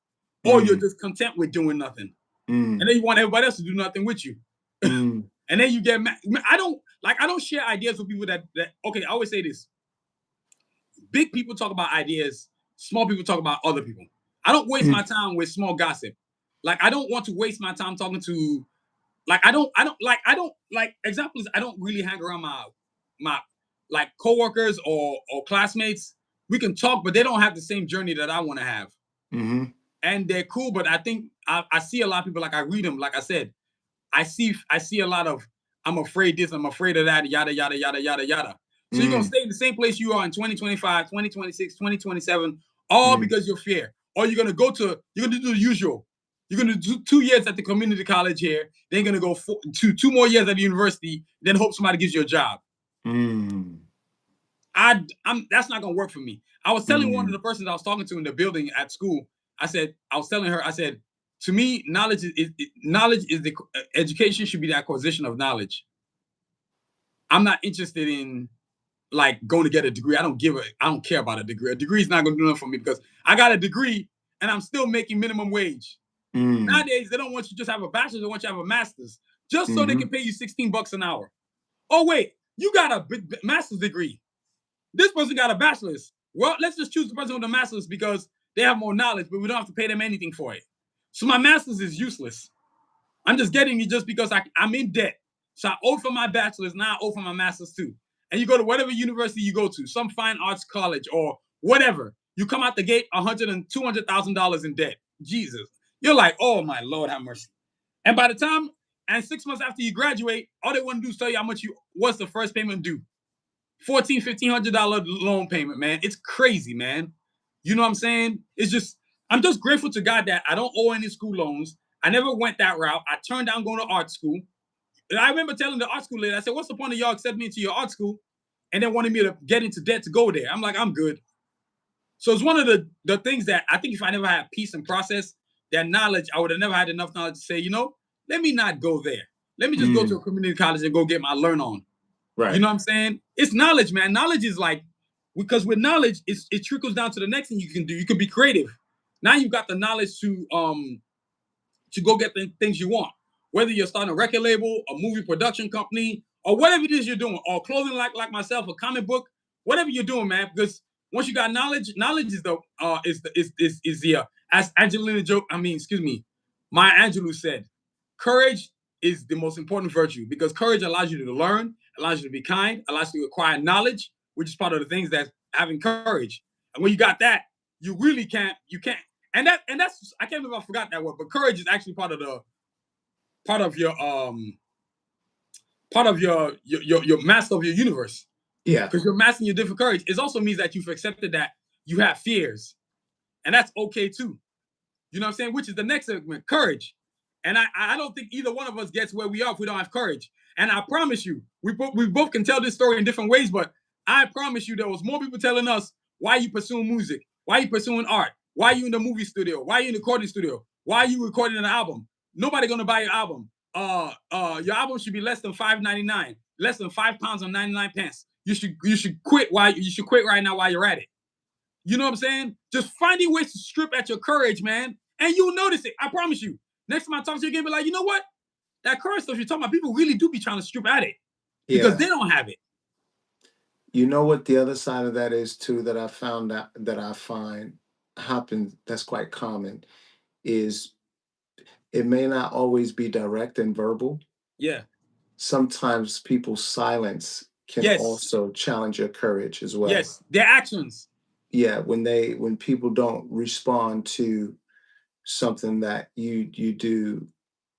or you're just content with doing nothing, and then you want everybody else to do nothing with you. And then you get mad. I don't share ideas with people that okay, I always say this. Big people talk about ideas, small people talk about other people. I don't waste my time with small gossip. Like I don't want to waste my time talking to I don't examples, I don't really hang around my like coworkers or classmates. We can talk, but they don't have the same journey that I want to have. And they're cool, but I think I see a lot of people, like I read them, like I said, I see a lot of I'm afraid this, I'm afraid of that, yada, yada, yada, yada, yada. So you're going to stay in the same place you are in 2025, 2026, 2027, all because you're fear. Or you're going to do the usual. You're going to do 2 years at the community college here. Then you're going to go two more years at the university, then hope somebody gives you a job. That's not going to work for me. I was telling one of the persons I was talking to in the building at school, I was telling her, to me, knowledge is the education should be the acquisition of knowledge. I'm not interested in like going to get a degree. I don't care about a degree. A degree is not going to do nothing for me because I got a degree and I'm still making minimum wage. Nowadays, they don't want you to just have a bachelor's, they want you to have a master's just so they can pay you $16 an hour. Oh, wait, you got a master's degree. This person got a bachelor's. Well, let's just choose the person with a master's because they have more knowledge, but we don't have to pay them anything for it. So my master's is useless. I'm just getting it just because I'm in debt. So I owe for my bachelor's, now I owe for my master's too. And you go to whatever university you go to, some fine arts college or whatever, you come out the gate $100,000 and $200,000 in debt. Jesus. You're like, oh my Lord, have mercy. And by the time, and 6 months after you graduate, all they want to do is tell you how much what's the first payment due. $1,400, $1,500 loan payment, man. It's crazy, man. You know what I'm saying? I'm just grateful to God that I don't owe any school loans. I never went that route. I turned down going to art school. And I remember telling the art school lady, I said, what's the point of y'all accepting me into your art school? And then wanted me to get into debt to go there. I'm like, I'm good. So it's one of the things that I think if I never had peace and process, that knowledge, I would have never had enough knowledge to say, let me not go there. Let me just go to a community college and go get my learn on. Right. You know what I'm saying? It's knowledge, man. Knowledge is like, because with knowledge, it trickles down to the next thing you can do. You can be creative. Now you've got the knowledge to go get the things you want. Whether you're starting a record label, a movie production company, or whatever it is you're doing, or clothing like myself, a comic book, whatever you're doing, man. Because once you got knowledge is the as Maya Angelou said, courage is the most important virtue because courage allows you to learn, allows you to be kind, allows you to acquire knowledge, which is part of the things that's having courage. And when you got that, you really can't. And that's I can't believe I forgot that word, but courage is actually part of your master of your universe. Yeah. Because you're mastering your different courage. It also means that you've accepted that you have fears. And that's okay too. You know what I'm saying? Which is the next segment, courage. And I don't think either one of us gets where we are if we don't have courage. And I promise you, we both can tell this story in different ways, but I promise you there was more people telling us, why are you pursuing music? Why are you pursuing art? Why are you in the movie studio? Why are you in the recording studio? Why are you recording an album? Nobody gonna buy your album. Your album should be less than $5.99, less than £5.99. You should quit right now while you're at it. You know what I'm saying? Just finding ways to strip at your courage, man. And you'll notice it. I promise you. Next time I talk to you again, be like, you know what? That courage stuff you're talking about, people really do be trying to strip at it. Because they don't have it. You know what the other side of that is too, that I found out that I find happens, that's quite common, is it may not always be direct and verbal. Yeah. Sometimes people's silence can also challenge your courage as well. Yes, their actions. Yeah, when people don't respond to something that you do,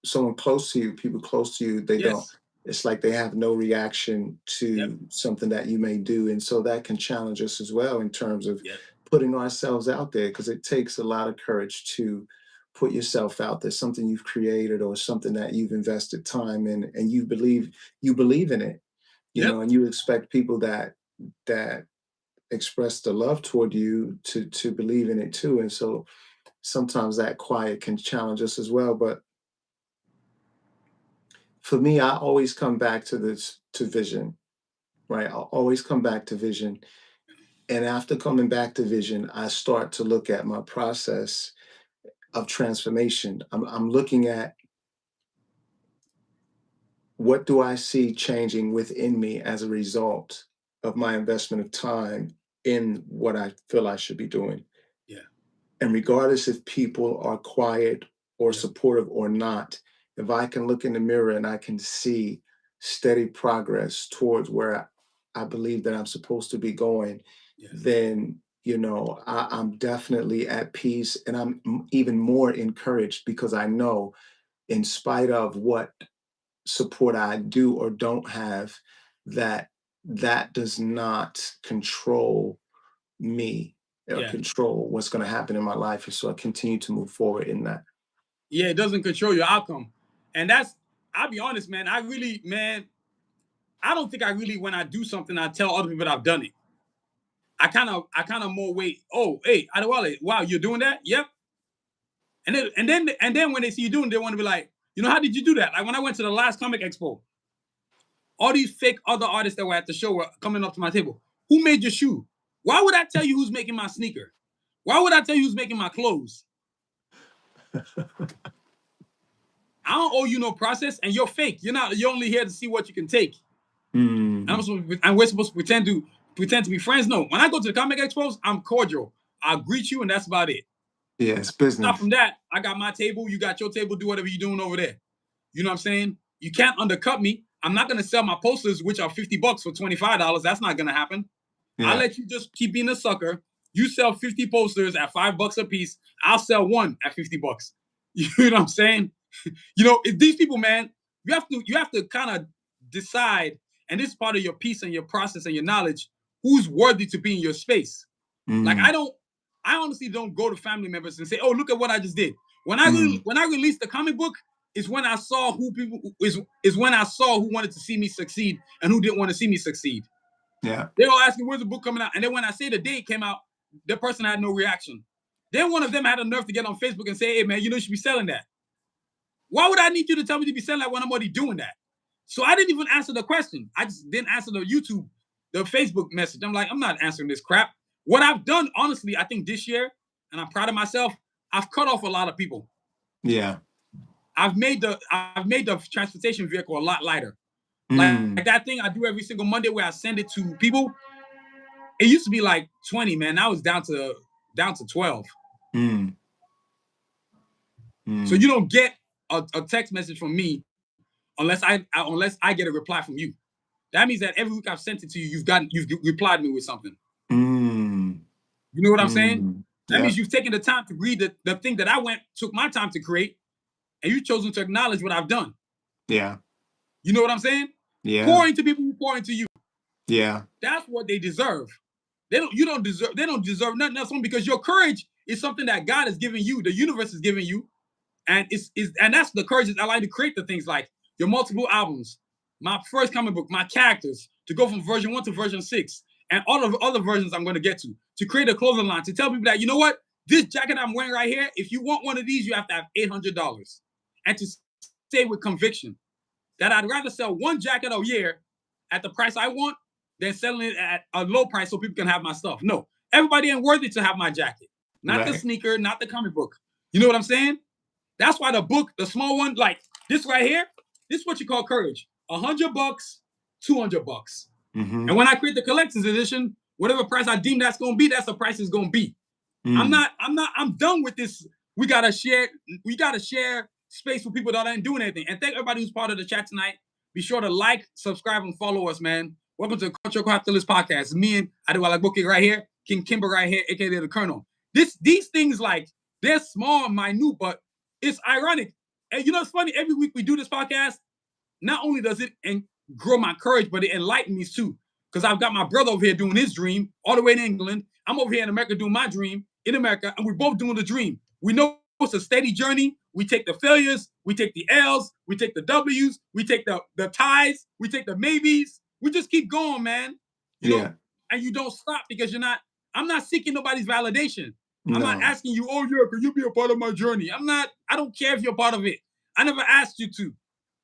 someone close to you, people close to you, they don't. It's like they have no reaction to something that you may do, and so that can challenge us as well in terms of putting ourselves out there, because it takes a lot of courage to put yourself out there, something you've created or something that you've invested time in, and you believe in it. you know, and you expect people that express the love toward you to believe in it too. And so sometimes that quiet can challenge us as well. But for me, I always come back to vision, right? I'll always come back to vision. And after coming back to vision, I start to look at my process of transformation. I'm looking at, what do I see changing within me as a result of my investment of time in what I feel I should be doing? Yeah. And regardless if people are quiet or Yeah. supportive or not, if I can look in the mirror and I can see steady progress towards where I believe that I'm supposed to be going, Yeah. then, you know, I'm definitely at peace, and I'm even more encouraged, because I know, in spite of what support I do or don't have, that does not control me or Yeah. control what's going to happen in my life. And so I continue to move forward in that. Yeah, it doesn't control your outcome. And that's, I'll be honest, man, I don't think I really, when I do something, I tell other people that I've done it. I kind of more wait, oh, hey, Adewale, wow, you're doing that? Yep. And then when they see you doing it, they want to be like, you know, how did you do that? Like when I went to the last comic expo, all these fake other artists that were at the show were coming up to my table. Who made your shoe? Why would I tell you who's making my sneaker? Why would I tell you who's making my clothes? I don't owe you no process, and you're fake. You're only here to see what you can take. Mm. And we're supposed to pretend to be friends. No, when I go to the comic expos, I'm cordial. I'll greet you, and that's about it. Yeah, it's business. Apart from that, I got my table, you got your table, do whatever you're doing over there. You know what I'm saying? You can't undercut me. I'm not gonna sell my posters, which are $50 for $25. That's not gonna happen. Yeah. I'll let you just keep being a sucker. You sell 50 posters at $5 a piece. I'll sell one at $50. You know what I'm saying? You know, if these people, man, you have to kind of decide, and this is part of your piece and your process and your knowledge, who's worthy to be in your space. Mm. Like I honestly don't go to family members and say, "Oh, look at what I just did." When I released the comic book, is when I saw is when I saw who wanted to see me succeed and who didn't want to see me succeed. Yeah, they all asking, "Where's the book coming out?" And then when I say the day it came out, the person had no reaction. Then one of them had the nerve to get on Facebook and say, "Hey, man, you know you should be selling that." Why would I need you to tell me to be selling that when I'm already doing that? So I didn't even answer the question. I just didn't answer the Facebook message. I'm like, I'm not answering this crap. What I've done, honestly, I think this year, and I'm proud of myself, I've cut off a lot of people. Yeah. I've made the transportation vehicle a lot lighter. Like that thing I do every single Monday where I send it to people. It used to be like 20, man. Now it's down to 12. So you don't get a text message from me unless I get a reply from you. That means that every week I've sent it to you, you've replied me with something. You know what I'm saying? That means you've taken the time to read the thing that took my time to create, and you've chosen to acknowledge what I've done. Yeah. You know what I'm saying? Yeah. Pouring to people who pour into you. Yeah. That's what they deserve. They don't deserve nothing else because your courage is something that God has given you, the universe has given you. And and that's the courage that I like to create the things like your multiple albums, my first comic book, my characters, to go from version 1 to version 6, and all of the other versions I'm going to get to create a clothing line, to tell people that, you know what, this jacket I'm wearing right here, if you want one of these, you have to have $800. And to say with conviction that I'd rather sell one jacket a year at the price I want than selling it at a low price so people can have my stuff. No, everybody ain't worthy to have my jacket. Not the sneaker, not the comic book. You know what I'm saying? That's why the book, the small one, like this right here, this is what you call courage. $100, $200. And when I create the collector's edition, whatever price I deem that's gonna be, that's the price it's gonna be. I'm done with this. We gotta share space for people that ain't doing anything. And thank everybody who's part of the chat tonight. Be sure to like, subscribe, and follow us, man. Welcome to the Cultural Capitalist Podcast. It's me and Adewale Bookie right here, King Kimber right here, aka the Colonel. These things, like, they're small, minute, but it's ironic. And you know, it's funny, every week we do this podcast, not only does it grow my courage, but it enlightens me too. Because I've got my brother over here doing his dream all the way in England. I'm over here in America doing my dream in America, and we're both doing the dream. We know it's a steady journey. We take the failures, we take the L's, we take the W's, we take the ties, we take the maybes, We just keep going, man. And you don't stop because I'm not seeking nobody's validation. I'm not asking you, oh yeah, could you be a part of my journey? I don't care if you're a part of it. I never asked you to.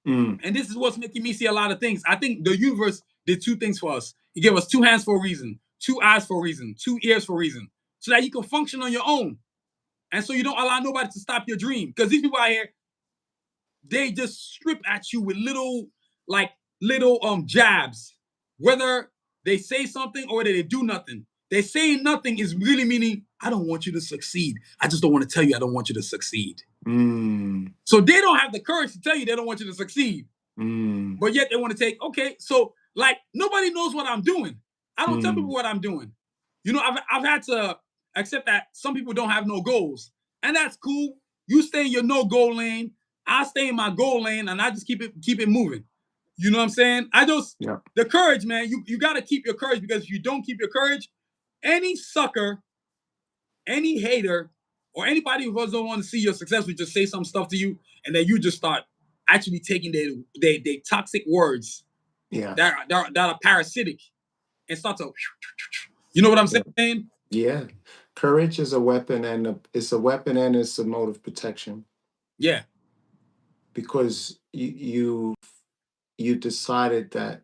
And this is what's making me see a lot of things. I think the universe did two things for us. He gave us 2 hands for a reason, 2 eyes for a reason, 2 ears for a reason, so that you can function on your own. And so you don't allow nobody to stop your dream. Because these people out here, they just strip at you with little jabs. Whether they say something or whether they do nothing. They saying nothing is really meaning, I don't want you to succeed. I just don't want to tell you I don't want you to succeed. So they don't have the courage to tell you they don't want you to succeed. But yet they want to take, okay, so like nobody knows what I'm doing. I don't tell people what I'm doing. You know, I've had to accept that some people don't have no goals. And that's cool. You stay in your no goal lane. I stay in my goal lane and I just keep it moving. You know what I'm saying? The courage, man, you got to keep your courage, because if you don't keep your courage, any sucker, any hater, or anybody who doesn't want to see your success will just say some stuff to you, and then you just start actually taking their toxic words that are parasitic and start to, you know what I'm saying? Yeah. Courage is a weapon, and it's a weapon and it's a mode of protection. Yeah. Because you decided that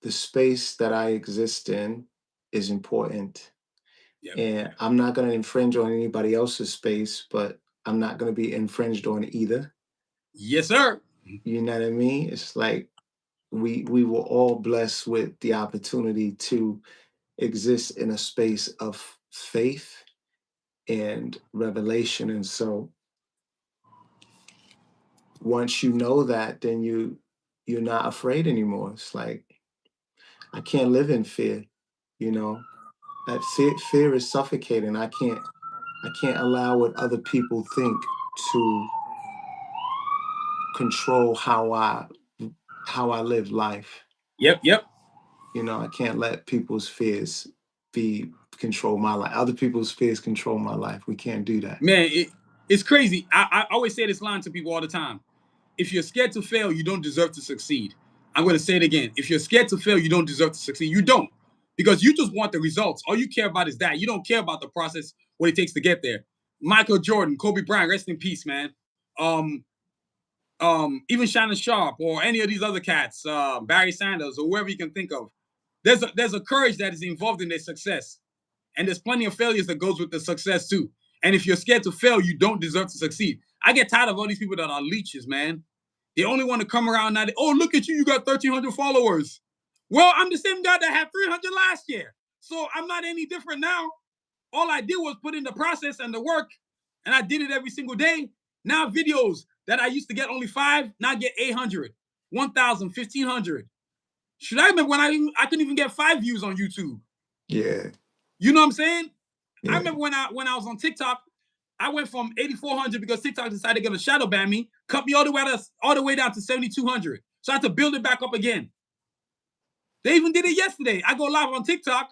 the space that I exist in is important. And I'm not going to infringe on anybody else's space, but I'm not going to be infringed on either. Yes, sir. You know what I mean? It's like we were all blessed with the opportunity to exist in a space of faith and revelation. And so once you know that, then you're not afraid anymore. It's like, I can't live in fear, you know. That fear is suffocating. I can't allow what other people think to control how I live life. Yep. You know, I can't let people's fears control my life. Other people's fears control my life. We can't do that. Man, it's crazy. I always say this line to people all the time. If you're scared to fail, you don't deserve to succeed. I'm going to say it again. If you're scared to fail, you don't deserve to succeed. You don't. Because you just want the results. All you care about is that. You don't care about the process, what it takes to get there. Michael Jordan, Kobe Bryant, rest in peace, man. Even Shannon Sharp or any of these other cats, Barry Sanders or whoever you can think of. There's a courage that is involved in their success. And there's plenty of failures that goes with the success too. And if you're scared to fail, you don't deserve to succeed. I get tired of all these people that are leeches, man. They only want to come around now. Oh, look at you. You got 1,300 followers. Well, I'm the same guy that had 300 last year. So I'm not any different now. All I did was put in the process and the work, and I did it every single day. Now videos that I used to get only 5, now I get 800, 1,000, 1,500. Should I remember when I couldn't even get 5 views on YouTube? Yeah. You know what I'm saying? Yeah. I remember when I was on TikTok, I went from 8,400 because TikTok decided they're gonna shadow ban me, cut me all the way down to 7,200. So I had to build it back up again. They even did it yesterday. I go live on TikTok,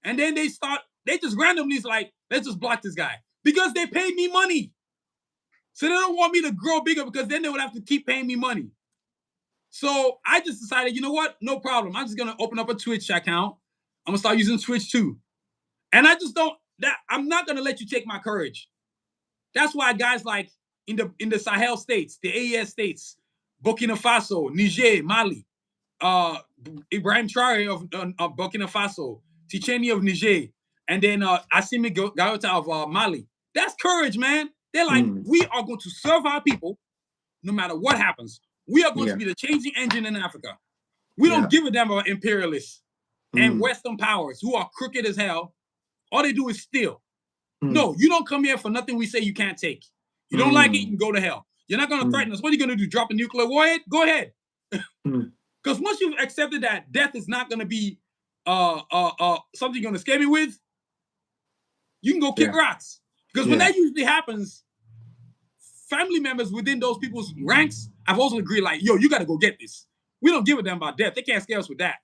and then they just randomly like, let's just block this guy because they paid me money. So they don't want me to grow bigger because then they would have to keep paying me money. So I just decided, you know what? No problem. I'm just gonna open up a Twitch account. I'm gonna start using Twitch too. And I just I'm not gonna let you take my courage. That's why guys like in the Sahel states, the AES states, Burkina Faso, Niger, Mali, Ibrahim Traore of Burkina Faso, Ticheni of Niger, and then Assimi Goïta of Mali. That's courage, man. They're like, we are going to serve our people no matter what happens. We are going to be the changing engine in Africa. We don't give a damn about imperialists and Western powers who are crooked as hell. All they do is steal. No, you don't come here for nothing we say you can't take. You don't like it, you can go to hell. You're not going to threaten us. What are you going to do? Drop a nuclear warhead? Go ahead. Because once you've accepted that death is not going to be something you're going to scare me with, you can go kick rocks. Because when that usually happens, family members within those people's ranks have also agreed, like, yo, you got to go get this. We don't give a damn about death. They can't scare us with that.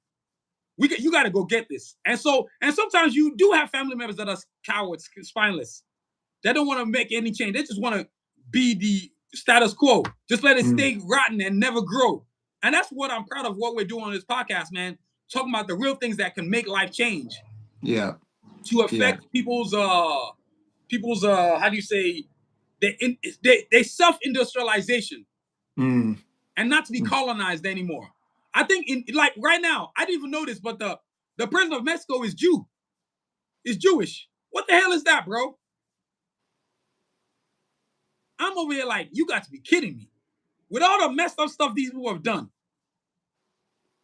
You got to go get this. And sometimes you do have family members that are cowards, spineless. They don't want to make any change. They just want to be the status quo. Just let it stay rotten and never grow. And that's what I'm proud of what we're doing on this podcast, man. Talking about the real things that can make life change. Yeah. To affect people's how do you say, they self-industrialization. Mm. And not to be colonized anymore. I think like right now, I didn't even know this, but the president of Mexico is Jewish. What the hell is that, bro? I'm over here like, you got to be kidding me. With all the messed up stuff these people have done.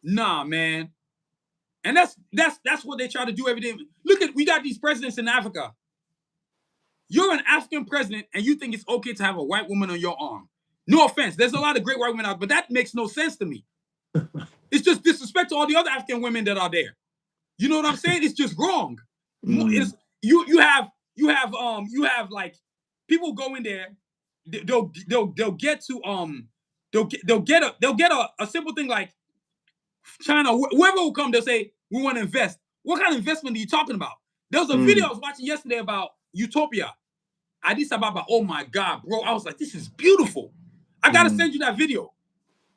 Nah, man. And that's what they try to do every day. Look we got these presidents in Africa. You're an African president and you think it's okay to have a white woman on your arm. No offense. There's a lot of great white women out, but that makes no sense to me. It's just disrespect to all the other African women that are there. You know what I'm saying? It's just wrong. It's, you have like people go in there, they'll get to they'll get a simple thing like China. Whoever will come, they'll say we want to invest. What kind of investment are you talking about? There was a video I was watching yesterday about Utopia, Addis Ababa. Oh my God, bro! I was like, this is beautiful. I gotta send you that video.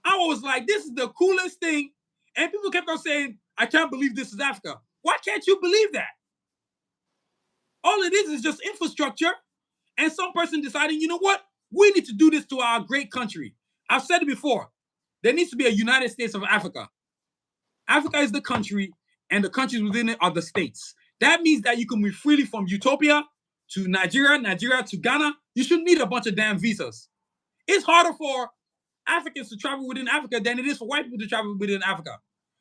I was like, this is the coolest thing. And people kept on saying, I can't believe this is Africa. Why can't you believe that? All it is just infrastructure and some person deciding, you know what? We need to do this to our great country. I've said it before. There needs to be a United States of Africa. Africa is the country, and the countries within it are the states. That means that you can move freely from Utopia to Nigeria to Ghana. You shouldn't need a bunch of damn visas. It's harder for Africans to travel within Africa than it is for white people to travel within Africa.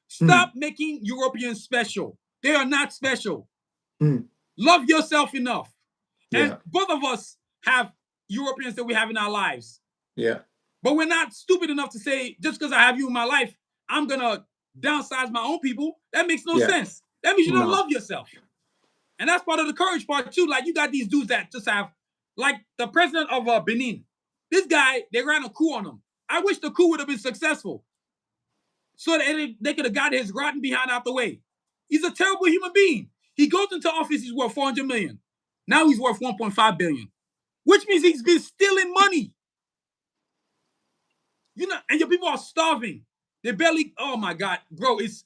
Stop making Europeans special. They are not special. Love yourself enough. Yeah. And both of us have Europeans that we have in our lives. Yeah. But we're not stupid enough to say, just because I have you in my life, I'm going to downsize my own people. That makes no sense. That means you don't love yourself. And that's part of the courage part too. Like you got these dudes that just have, like the president of Benin. This guy, they ran a coup on him. I wish the coup would have been successful. So that they could have got his rotten behind out the way. He's a terrible human being. He goes into office, he's worth $400 million. Now he's worth $1.5 billion. Which means he's been stealing money. You know, and your people are starving. They barely, oh my God, bro, it's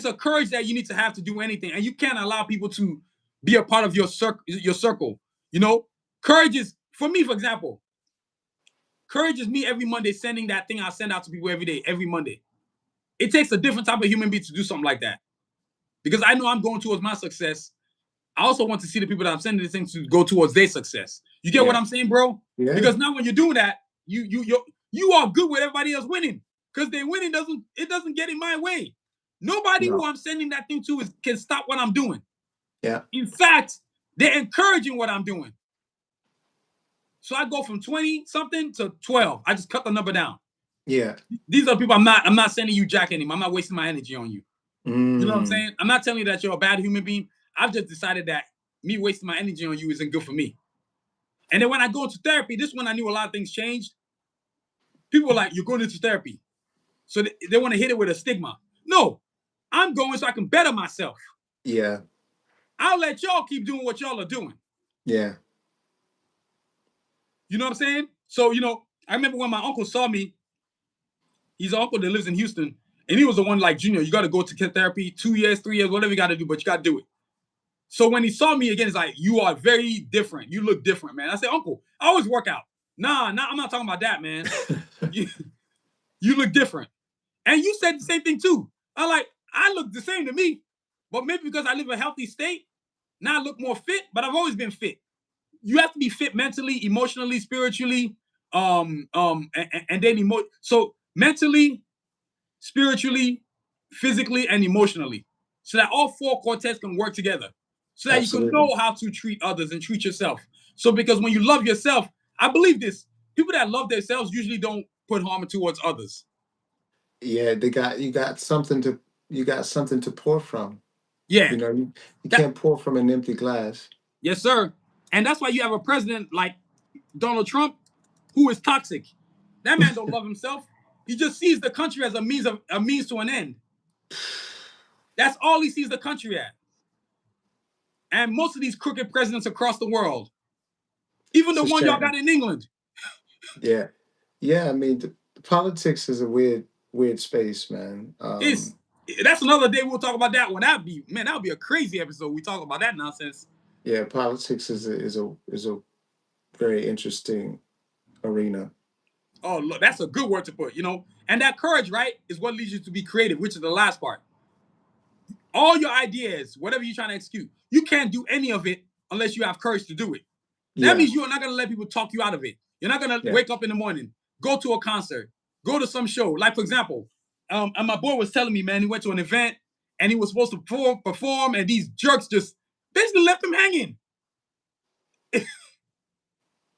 a courage that you need to have to do anything. And you can't allow people to be a part of your circle. You know, courage is, for me, for example, courage is me every Monday sending that thing I send out to people every day, every Monday. It takes a different type of human being to do something like that. Because I know I'm going towards my success. I also want to see the people that I'm sending this thing to go towards their success. You get what I'm saying, bro? Yeah. Because now when you're doing that, you are good with everybody else winning. Because they winning doesn't get in my way. Nobody who I'm sending that thing to can stop what I'm doing. Yeah. In fact, they're encouraging what I'm doing. So I go from 20 something to 12. I just cut the number down. Yeah. These are people I'm not sending you jack anymore. I'm not wasting my energy on you. You know what I'm saying? I'm not telling you that you're a bad human being. I've just decided that me wasting my energy on you isn't good for me. And then when I go into therapy, this is when I knew a lot of things changed. People were like, you're going into therapy. So they want to hit it with a stigma. No, I'm going so I can better myself. Yeah. I'll let y'all keep doing what y'all are doing. Yeah. You know what I'm saying? So, you know, I remember when my uncle saw me, he's an uncle that lives in Houston, and he was the one like, Junior, you got to go to therapy 2 years, 3 years, whatever you got to do, but you got to do it. So when he saw me again, he's like, you are very different. You look different, man. I said, Uncle, I always work out. Nah, I'm not talking about that, man. you look different. And you said the same thing too. I look the same to me, but maybe because I live in a healthy state, now I look more fit, but I've always been fit. You have to be fit mentally, emotionally, spiritually, and then so mentally, spiritually, physically, and emotionally. So that all four cortex can work together. So that you can know how to treat others and treat yourself. So because when you love yourself, I believe this, people that love themselves usually don't put harm towards others. Yeah, you got something to pour from. Yeah. You know, you can't pour from an empty glass. Yes, sir. And that's why you have a president like Donald Trump who is toxic. That man don't love himself. He just sees the country as a means to an end. That's all he sees the country at. And most of these crooked presidents across the world, even the one y'all got in England. Yeah. Yeah, I mean, the politics is a weird weird space, man. That's another day we'll talk about that one. That'd be a crazy episode. We talk about that nonsense. Yeah, politics is a very interesting arena. Oh, look, that's a good word to put, And that courage, right, is what leads you to be creative, which is the last part. All your ideas, whatever you're trying to execute, you can't do any of it unless you have courage to do it. That means you are not going to let people talk you out of it. You're not going to wake up in the morning, go to a concert, go to some show. Like, for example, and my boy was telling me, man, he went to an event and he was supposed to perform, and these jerks just basically left him hanging.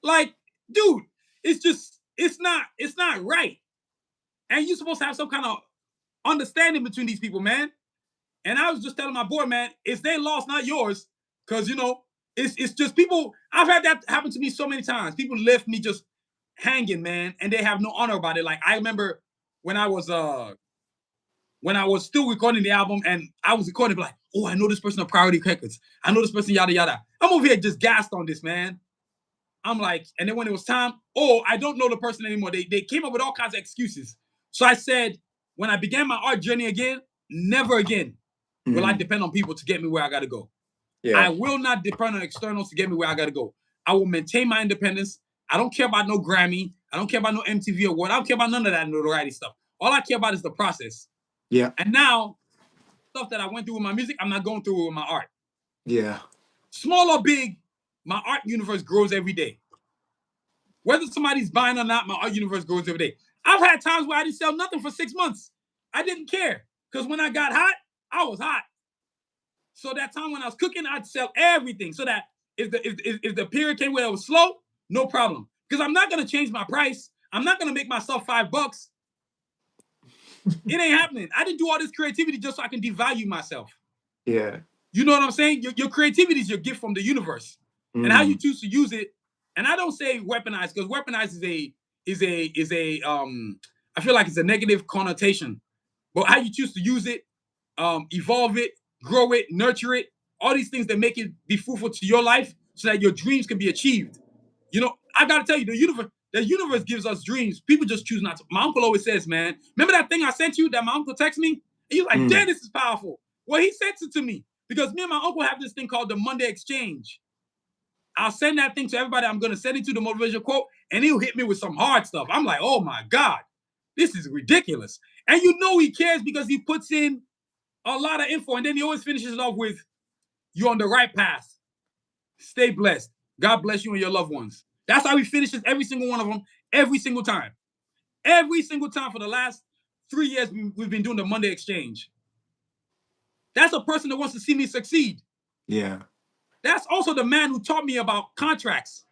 Like, dude, it's not right. And you're supposed to have some kind of understanding between these people, man. And I was just telling my boy, man, it's their loss, not yours. Because, it's just people. I've had that happen to me so many times. People left me just hanging, man, and they have no honor about it. Like, I remember when I was still recording the album, and I was recording like, oh, I know this person at Priority Records. I know this person, yada, yada. I'm over here just gassed on this, man. I'm like, and then when it was time, oh, I don't know the person anymore. They came up with all kinds of excuses. So I said, when I began my art journey again, never again will I depend on people to get me where I got to go. Yeah. I will not depend on externals to get me where I got to go. I will maintain my independence. I don't care about no Grammy. I don't care about no MTV award. I don't care about none of that notoriety stuff. All I care about is the process. Yeah. And now, stuff that I went through with my music, I'm not going through with my art. Yeah. Small or big, my art universe grows every day. Whether somebody's buying or not, my art universe grows every day. I've had times where I didn't sell nothing for 6 months. I didn't care. Because when I got hot, I was hot. So that time when I was cooking, I'd sell everything. So that if the period came where it was slow, no problem. Because I'm not going to change my price. I'm not going to make myself $5. It ain't happening. I didn't do all this creativity just so I can devalue myself. Yeah. You know what I'm saying? Your creativity is your gift from the universe. And how you choose to use it. And I don't say weaponize, because weaponize is a I feel like it's a negative connotation. But how you choose to use it, evolve it, grow it, nurture it, all these things that make it be fruitful to your life so that your dreams can be achieved. I gotta tell you, the universe gives us dreams. People just choose not to. My uncle always says, man, remember that thing I sent you that my uncle texted me? And he was like, damn, this is powerful. Well, he sent it to me because me and my uncle have this thing called the Monday Exchange. I'll send that thing to everybody I'm going to send it to, the motivational quote, and he'll hit me with some hard stuff. I'm like, oh my God, this is ridiculous. And he cares because he puts in a lot of info, and then he always finishes it off with, you're on the right path. Stay blessed. God bless you and your loved ones. That's how he finishes every single one of them, every single time. Every single time for the last 3 years, we've been doing the Monday Exchange. That's a person that wants to see me succeed. Yeah. That's also the man who taught me about contracts.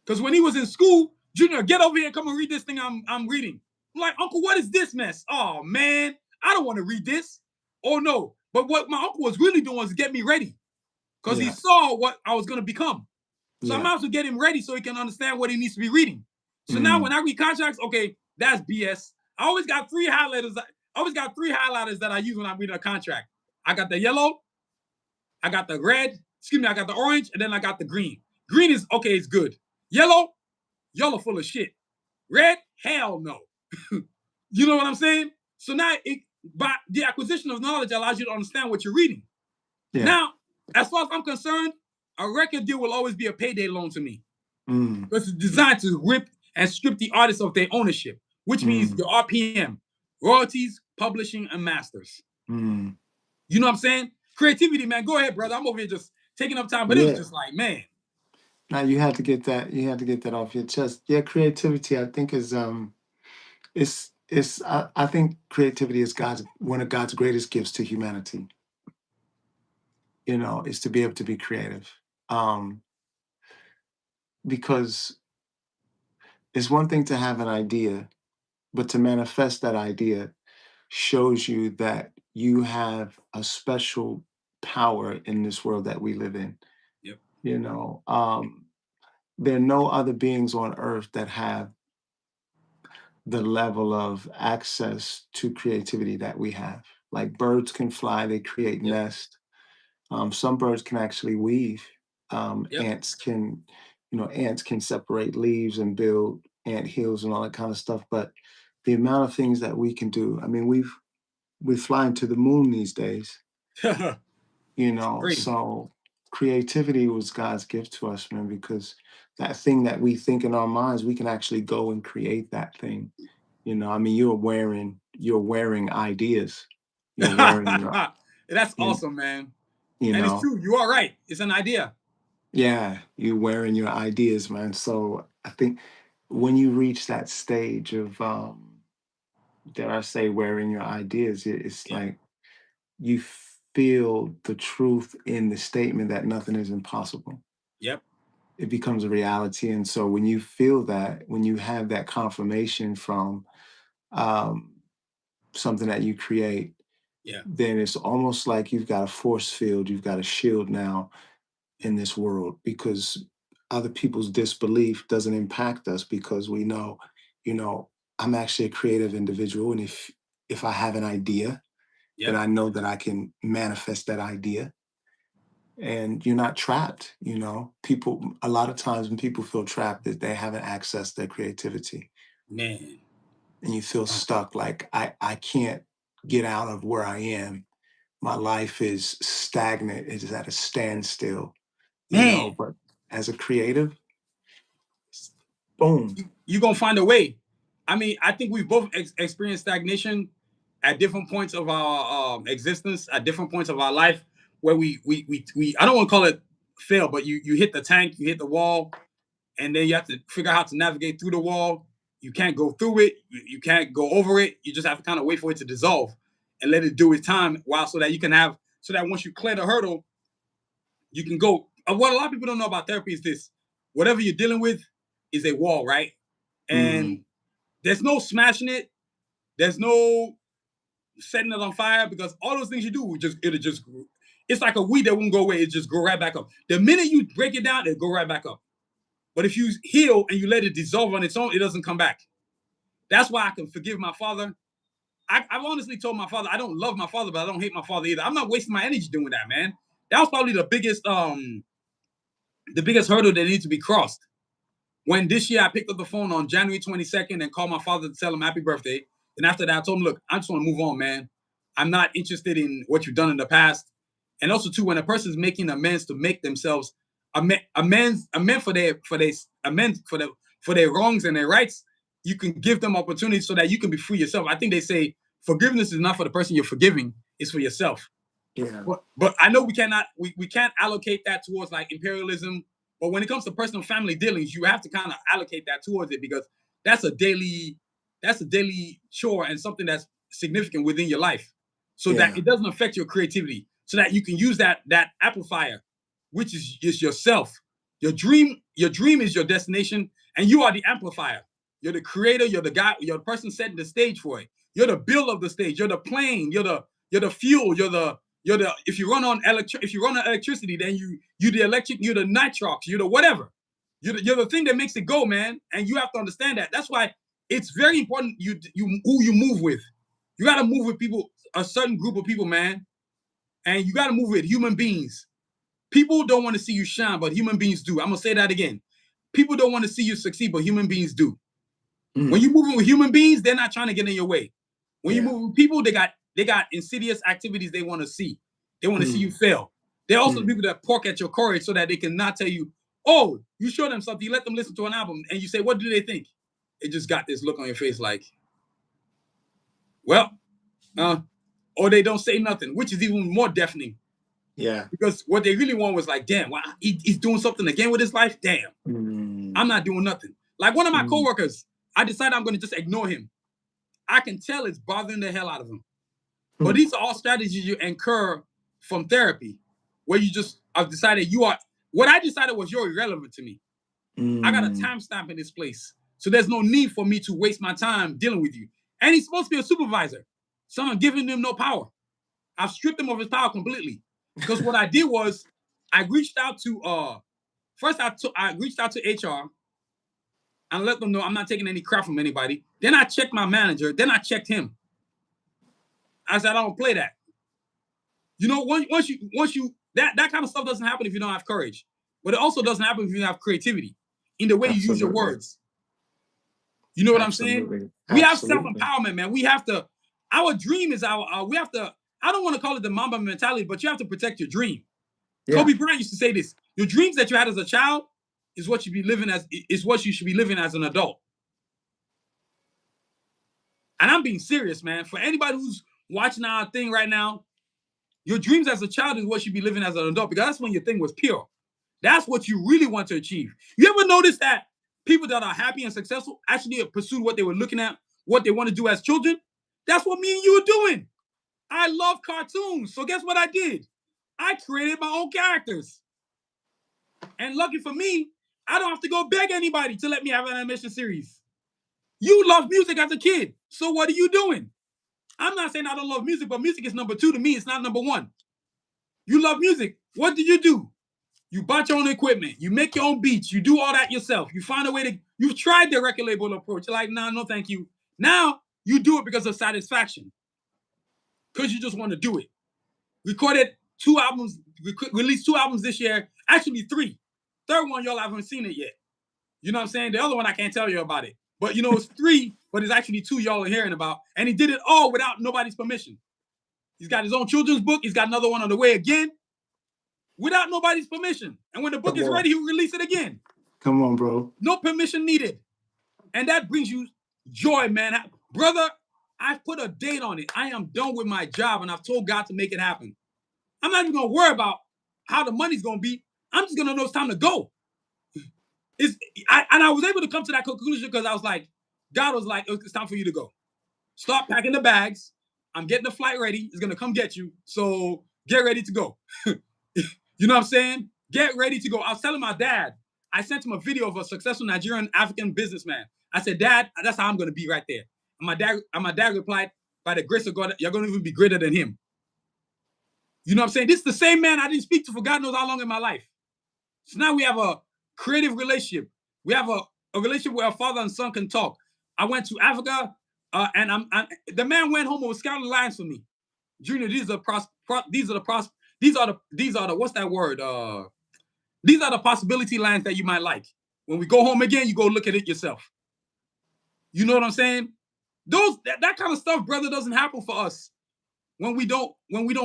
Because when he was in school, Junior, get over here and come and read this thing I'm reading. I'm like, Uncle, what is this mess? Oh, man, I don't want to read this. Oh, no. But what my uncle was really doing was get me ready. Because he saw what I was going to become. So I might as well get him ready so he can understand what he needs to be reading. So now when I read contracts, okay, that's BS. I always got three highlighters that I use when I'm reading a contract. I got the yellow, I got the red, I got the orange, and then I got the green. Green is, okay, it's good. Yellow full of shit. Red, hell no. You know what I'm saying? So now, by the acquisition of knowledge allows you to understand what you're reading. Yeah. Now, as far as I'm concerned, a record deal will always be a payday loan to me. Because it's designed to rip and strip the artist of their ownership, which means your RPM, royalties, publishing, and masters. You know what I'm saying? Creativity, man. Go ahead, brother. I'm over here just taking up time, but it was just like, man. Now you had to get that. You had to get that off your chest. Yeah, creativity, I think, is I think creativity is one of God's greatest gifts to humanity. Is to be able to be creative. Because it's one thing to have an idea, but to manifest that idea shows you that you have a special power in this world that we live in. Yep. There are no other beings on earth that have the level of access to creativity that we have. Like birds can fly, they create nests. Some birds can actually weave. Ants can separate leaves and build ant hills and all that kind of stuff. But the amount of things that we can do. I mean, we're flying to the moon these days, you know. Crazy. So creativity was God's gift to us, man, because that thing that we think in our minds, we can actually go and create that thing. You know, I mean, you're wearing ideas. You're wearing your, That's you, awesome, man. you And it's know, true. You are right. It's an idea. yeah, you're wearing your ideas, man. So I think when you reach that stage of, dare I say, wearing your ideas, it's Yeah. like you feel the truth in the statement that nothing is impossible. Yep. It becomes a reality. And so when you feel that, when you have that confirmation from um, something that you create, Yeah. then it's almost like you've got a force field, you've got a shield now in this world, because other people's disbelief doesn't impact us, because we know, you know, I'm actually a creative individual. And if I have an idea, then Yep. I know that I can manifest that idea. And you're not trapped, you know. People, a lot of times when people feel trapped, that they haven't accessed their creativity, Man. and you feel stuck, like I can't get out of where I am. My life is stagnant, it is at a standstill, you know. Man. But as a creative, boom. You're going to find a way. I mean, I think we've both experienced stagnation at different points of our existence, at different points of our life, where we I don't want to call it fail, but you hit the tank, you hit the wall, and then you have to figure out how to navigate through the wall. You can't go through it. You can't go over it. You just have to kind of wait for it to dissolve and let it do its time, while so that you can have, so that once you clear the hurdle, you can go. What a lot of people don't know about therapy is this: whatever you're dealing with is a wall, right? Mm, And there's no smashing it. There's no setting it on fire, because all those things you do, it'll just, it's like a weed that won't go away. It just grow right back up. The minute you break it down, it'll go right back up. But if you heal and you let it dissolve on its own, it doesn't come back. That's why I can forgive my father. I've honestly told my father, I don't love my father, but I don't hate my father either. I'm not wasting my energy doing that, man. That was probably the biggest hurdle that needs to be crossed. When this year I picked up the phone on January 22nd and called my father to tell him happy birthday. And after that, I told him, look, I just want to move on, man. I'm not interested in what you've done in the past. And also, too, when a person's making amends to make themselves amends for their wrongs and their rights, you can give them opportunities so that you can be free yourself. I think they say forgiveness is not for the person you're forgiving; it's for yourself. yeah, But I know we can't allocate that towards like imperialism. But when it comes to personal family dealings, you have to kind of allocate that towards it, because that's a daily chore and something that's significant within your life, so that yeah, it doesn't affect your creativity, so that you can use that amplifier, which is yourself. Your dream is your destination, and you are the amplifier. You're the creator. You're the guy. You're the person setting the stage for it. You're the build of the stage. You're the plane. You're the fuel. If you run on electricity, then you the electric, you're the nitrox, you're the whatever. You're the thing that makes it go, man. And you have to understand that. That's why it's very important you who you move with. You got to move with people, a certain group of people, man. And you got to move with human beings. People don't want to see you shine, but human beings do. I'm gonna say that again. People don't want to see you succeed, but human beings do. When you're moving with human beings, they're not trying to get in your way. When you yeah. move with people, they got insidious activities they want to see. They want to see you fail. There are also people that pork at your courage so that they can not tell you, oh, you show them something, you let them listen to an album, and you say, what do they think? They just got this look on your face like, well, or they don't say nothing, which is even more deafening. Yeah. Because what they really want was like, damn, wow, he's doing something again with his life. Damn, I'm not doing nothing. Like one of my coworkers, I decided I'm going to just ignore him. I can tell it's bothering the hell out of him. But these are all strategies you incur from therapy, where you just have decided what I decided was you're irrelevant to me. I got a timestamp in this place. So there's no need for me to waste my time dealing with you. And he's supposed to be a supervisor. Someone giving him no power. I've stripped him of his power completely. Because what I did was I reached out to I reached out to HR and let them know I'm not taking any crap from anybody. Then I checked my manager. Then I checked him. I said, I don't play that. You know, once you that kind of stuff doesn't happen if you don't have courage. But it also doesn't happen if you have creativity in the way you use your Absolutely. words. You know what I'm saying? Absolutely. We have Absolutely. self-empowerment, man. We have to, our dream is we have to, I don't want to call it the Mamba mentality, but you have to protect your dream. Yeah. Kobe Bryant used to say this: your dreams that you had as a child is what you should be living as an adult. And I'm being serious, man. For anybody who's watching our thing right now, your dreams as a child is what you should be living as an adult, because that's when your thing was pure. That's what you really want to achieve. You ever notice that people that are happy and successful actually pursued what they were looking at, what they want to do as children? That's what me and you are doing. I love cartoons. So guess what I did? I created my own characters. And lucky for me, I don't have to go beg anybody to let me have an animation series. You love music as a kid. So what are you doing? I'm not saying I don't love music, but music is number 2 to me. It's not number 1. You love music. What do? You bought your own equipment. You make your own beats. You do all that yourself. You find a way to, you've tried the record label approach. You're like, nah, no, thank you. Now you do it because of satisfaction. Because you just want to do it. Recorded 2 albums, released 2 albums this year. Actually 3. Third one, y'all haven't seen it yet. You know what I'm saying? The other one, I can't tell you about it. But you know, it's 3, but it's actually 2 y'all are hearing about. And he did it all without nobody's permission. He's got his own children's book. He's got another one on the way again, without nobody's permission. And when the book is ready, he'll release it again. Come on, bro. No permission needed. And that brings you joy, man. Brother, I've put a date on it. I am done with my job, and I've told God to make it happen. I'm not even going to worry about how the money's going to be. I'm just going to know it's time to go. I was able to come to that conclusion because I was like, God was like, it's time for you to go. Start packing the bags. I'm getting the flight ready. It's going to come get you. So get ready to go. You know what I'm saying? Get ready to go. I was telling my dad, I sent him a video of a successful Nigerian African businessman. I said, Dad, that's how I'm going to be right there. And my dad replied, by the grace of God, you're going to even be greater than him. You know what I'm saying? This is the same man I didn't speak to for God knows how long in my life. So now we have a creative relationship. We have a relationship where a father and son can talk. I went to Africa, and the man went home and was scouting lines for me. Junior, these are the what's that word? These are the possibility lines that you might like. When we go home again, you go look at it yourself. You know what I'm saying? That kind of stuff, brother, doesn't happen for us. When we don't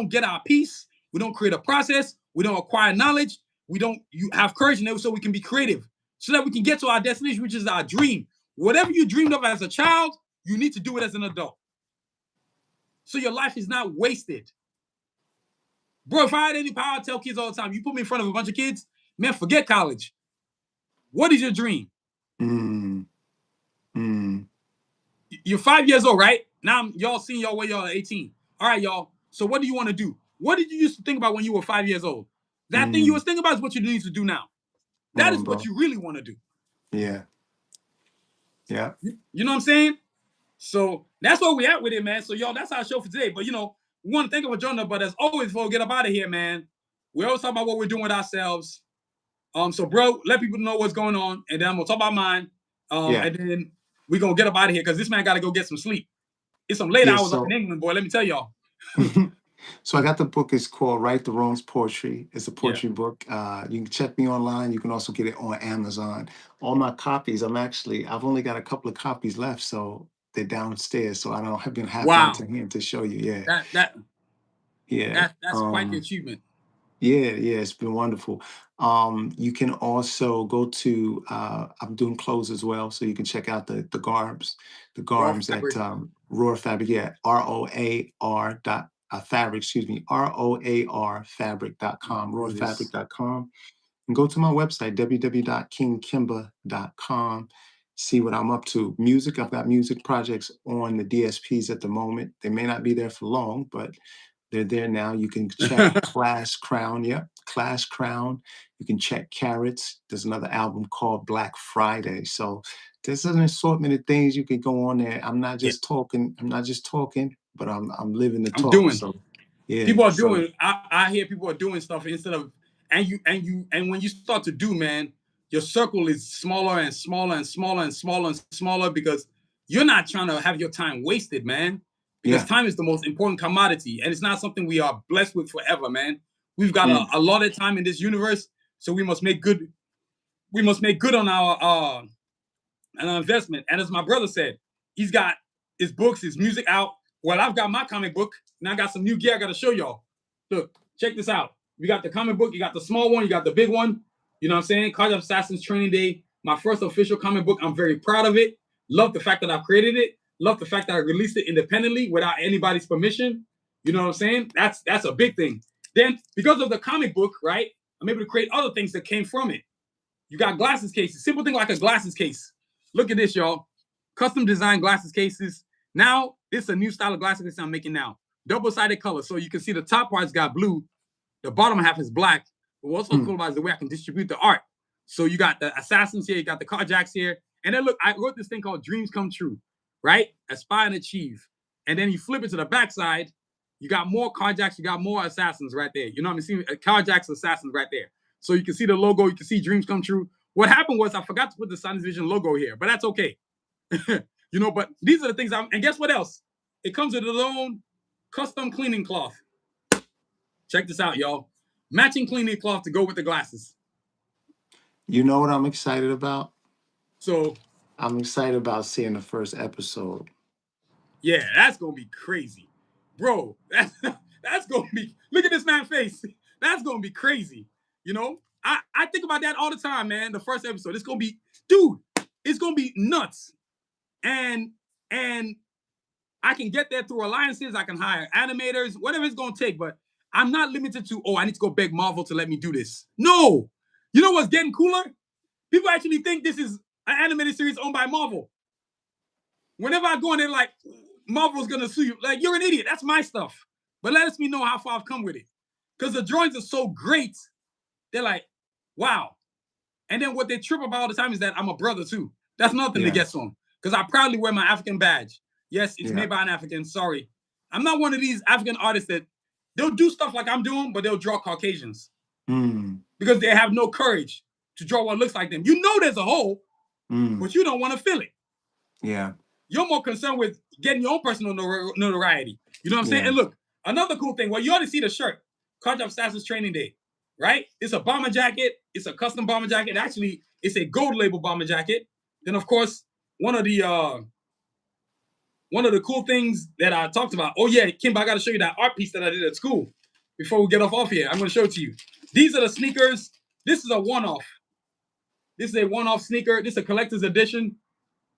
get our peace, we don't create a process, we don't acquire knowledge, you have courage in it so we can be creative, so that we can get to our destination, which is our dream. Whatever you dreamed of as a child, you need to do it as an adult. So your life is not wasted. Bro, if I had any power, I tell kids all the time, you put me in front of a bunch of kids, man, forget college. What is your dream? You're 5 years old, right? Now y'all seeing y'all where y'all are 18. All right, y'all. So what do you want to do? What did you used to think about when you were 5 years old? That thing you was thinking about is what you need to do now. That is what you really want to do. Yeah. Yeah. You know what I'm saying? So that's where we at with it, man. So y'all, that's our show for today. But you know, we want to thank you for joining us. But as always, before we get up out of here, man, we always talk about what we're doing with ourselves. So bro, let people know what's going on, and then I'm gonna talk about mine. And then we're gonna get up out of here because this man gotta go get some sleep. It's some late hours up in England, boy. Let me tell y'all. So I got the book. It's called Right the Wrongs Poetry. It's a poetry book. You can check me online. You can also get it on Amazon. All my copies, I've only got a couple of copies left, so they're downstairs. So I don't have been having to hand to show you. Yeah. That's quite the achievement. Yeah, it's been wonderful. You can also go to I'm doing clothes as well, so you can check out the garbs at Roar Fabric. Yeah, ROAR fabric, ROAR fabric.com, roarfabric.com. And go to my website, www.kingkimba.com. See what I'm up to. Music, I've got music projects on the DSPs at the moment. They may not be there for long, but they're there now. You can check Class Crown. Yeah, Class Crown. You can check Carrots. There's another album called Black Friday. So there's an assortment of things you can go on there. I'm not just talking. But I'm living the talk. Doing. So yeah, people are doing. I hear people are doing stuff instead of and when you start to do, man, your circle is smaller and smaller and smaller and smaller and smaller because you're not trying to have your time wasted, man. Because time is the most important commodity, and it's not something we are blessed with forever, man. We've got a lot of time in this universe, so we must make good. We must make good on our an investment. And as my brother said, he's got his books, his music out. Well, I've got my comic book. Now I got some new gear I got to show y'all. Look, check this out. We got the comic book. You got the small one. You got the big one. You know what I'm saying? Cards of Assassins Training Day. My first official comic book. I'm very proud of it. Love the fact that I've created it. Love the fact that I released it independently without anybody's permission. You know what I'm saying? That's a big thing. Then, because of the comic book, right, I'm able to create other things that came from it. You got glasses cases. Simple thing like a glasses case. Look at this, y'all. Custom designed glasses cases. Now, this is a new style of glasses case I'm making now. Double-sided color. So you can see the top part's got blue. The bottom half is black. But what's so cool about it is the way I can distribute the art. So you got the assassins here. You got the carjacks here. And then look, I wrote this thing called Dreams Come True, right? Aspire and achieve. And then you flip it to the backside. You got more carjacks. You got more assassins right there. You know what I'm saying? Carjacks, assassins right there. So you can see the logo. You can see Dreams Come True. What happened was I forgot to put the Sanusi Vision logo here, but that's okay. You know, but these are the things and guess what else? It comes with its own custom cleaning cloth. Check this out, y'all. Matching cleaning cloth to go with the glasses. You know what I'm excited about? So I'm excited about seeing the first episode. Yeah, that's gonna be crazy. Bro, that's gonna be, look at this man's face. That's gonna be crazy. You know, I think about that all the time, man. The first episode, it's gonna be, dude, it's gonna be nuts. And I can get there through alliances. I can hire animators, whatever it's gonna take. But I'm not limited to, I need to go beg Marvel to let me do this. No, you know what's getting cooler? People actually think this is an animated series owned by Marvel. Whenever I go in there, like, Marvel's gonna sue you. Like, you're an idiot. That's my stuff. But let me know how far I've come with it. Because the drawings are so great. They're like, wow. And then what they trip about all the time is that I'm a brother too. That's nothing to get on. Because I proudly wear my African badge. Yes, it's made by an African. Sorry. I'm not one of these African artists that they'll do stuff like I'm doing, but they'll draw Caucasians. Because they have no courage to draw what looks like them. You know there's a hole, but you don't want to fill it. Yeah. You're more concerned with getting your own personal notoriety. You know what I'm saying? And look, another cool thing. Well, you ought to see the shirt. Cards of Assassins Training Day, right? It's a bomber jacket. It's a custom bomber jacket. Actually, it's a gold label bomber jacket. Then, of course, one of the cool things that I talked about. Oh, yeah, Kimba, I got to show you that art piece that I did at school before we get off here. I'm going to show it to you. These are the sneakers. This is a one-off. This is a one-off sneaker. This is a collector's edition.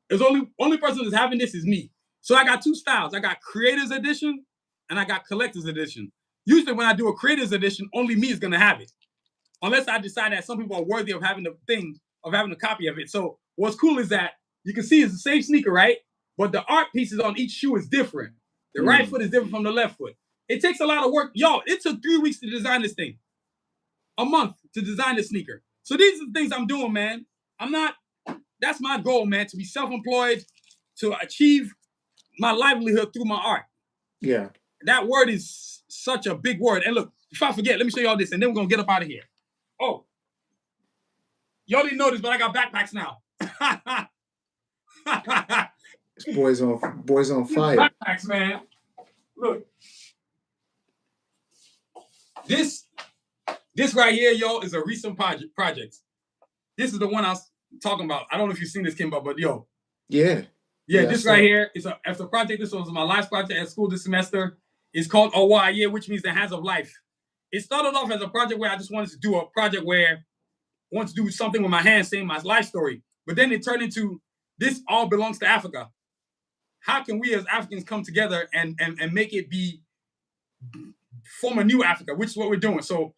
There's only person that's having this is me. So I got two styles. I got creator's edition and I got collector's edition. Usually when I do a creator's edition, only me is gonna have it. Unless I decide that some people are worthy of having having a copy of it. So what's cool is that you can see it's the same sneaker, right? But the art pieces on each shoe is different. The right foot is different from the left foot. It takes a lot of work. Y'all, it took 3 weeks to design this thing. A month to design the sneaker. So these are the things I'm doing, man. That's my goal, man, to be self-employed, to achieve my livelihood through my art. Yeah. That word is such a big word. And look, if I forget, let me show you all this, and then we're going to get up out of here. Oh. Y'all didn't know this, but I got backpacks now. Boys on fire. Backpacks, man. Look. This right here, y'all, is a recent project. This is the one I was talking about. I don't know if you've seen this, Kimba, but yo. Yeah. This right here is a project. This was my last project at school this semester. It's called Owaye, which means the hands of life. It started off as a project where I just wanted to do a project where I wanted to do something with my hands, saying my life story. But then it turned into, this all belongs to Africa. How can we as Africans come together and make it form a new Africa, which is what we're doing. So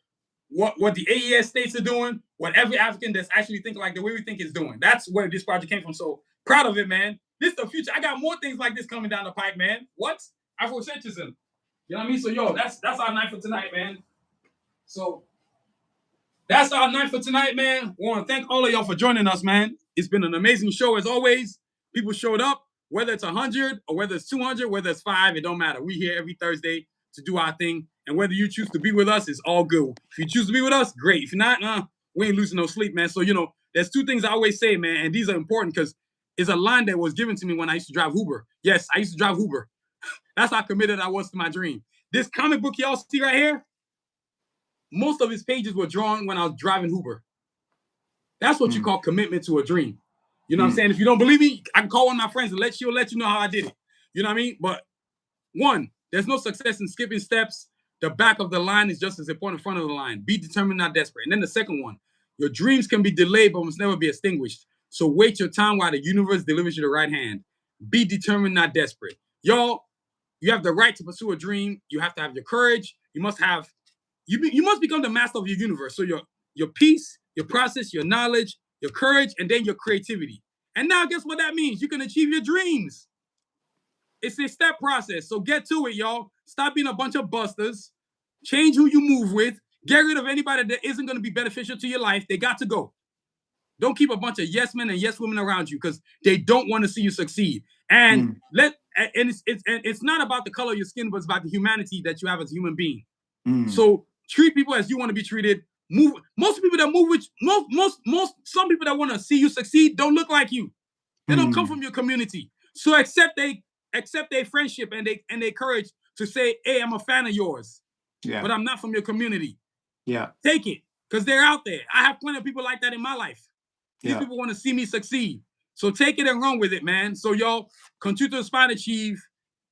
what the AES states are doing, what every African that's actually thinking like the way we think is doing. That's where this project came from. So proud of it, man. This is the future. I got more things like this coming down the pipe, man. What? Afrocentrism. You know what I mean? So, yo, that's our night for tonight, man. So that's our night for tonight, man. We want to thank all of y'all for joining us, man. It's been an amazing show as always. People showed up, whether it's 100 or whether it's 200, whether it's 5, it don't matter. We here every Thursday to do our thing. And whether you choose to be with us, it's all good. If you choose to be with us, great. If you're not, we ain't losing no sleep, man. So, there's 2 things I always say, man, and these are important because it's a line that was given to me when I used to drive Uber. Yes, I used to drive Uber. That's how committed I was to my dream. This comic book y'all see right here, most of his pages were drawn when I was driving Uber. That's what you call commitment to a dream. You know what I'm saying? If you don't believe me, I can call one of my friends and let you know how I did it. You know what I mean? But one, there's no success in skipping steps. The back of the line is just as important in front of the line. Be determined, not desperate. And then the second one, your dreams can be delayed, but must never be extinguished. So wait your time while the universe delivers you the right hand. Be determined, not desperate. Y'all, you have the right to pursue a dream. You have to have your courage. You must become the master of your universe. So your peace, your process, your knowledge, your courage, and then your creativity. And now guess what that means? You can achieve your dreams. It's a step process. So get to it, y'all. Stop being a bunch of busters. Change who you move with. Get rid of anybody that isn't going to be beneficial to your life. They got to go. Don't keep a bunch of yes men and yes women around you because they don't want to see you succeed. And it's not about the color of your skin, but it's about the humanity that you have as a human being. So treat people as you want to be treated. Most people that move with some people that want to see you succeed don't look like you. They don't come from your community. So accept their friendship and their courage to say, hey, I'm a fan of yours. Yeah. But I'm not from your community. Yeah. Take it. Because they're out there. I have plenty of people like that in my life. These people want to see me succeed. So take it and run with it, man. So y'all continue to aspire and achieve.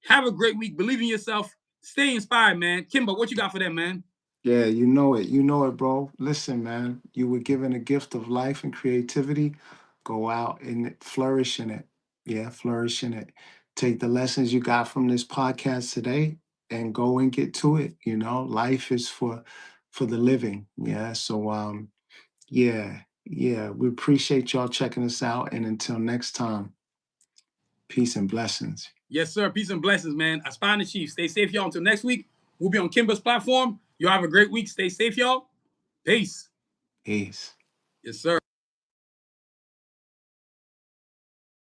Have a great week. Believe in yourself. Stay inspired, man. Kimba, what you got for them, man? Yeah, you know it. You know it, bro. Listen, man. You were given a gift of life and creativity. Go out and flourish in it. Yeah, flourish in it. Take the lessons you got from this podcast today and go and get to it. You know, life is for the living. Yeah. So yeah. We appreciate y'all checking us out. And until next time, peace and blessings. Yes, sir. Peace and blessings, man. Aspire and achieve. Stay safe, y'all. Until next week, we'll be on Kimba's platform. Y'all have a great week. Stay safe, y'all. Peace. Peace. Yes, sir.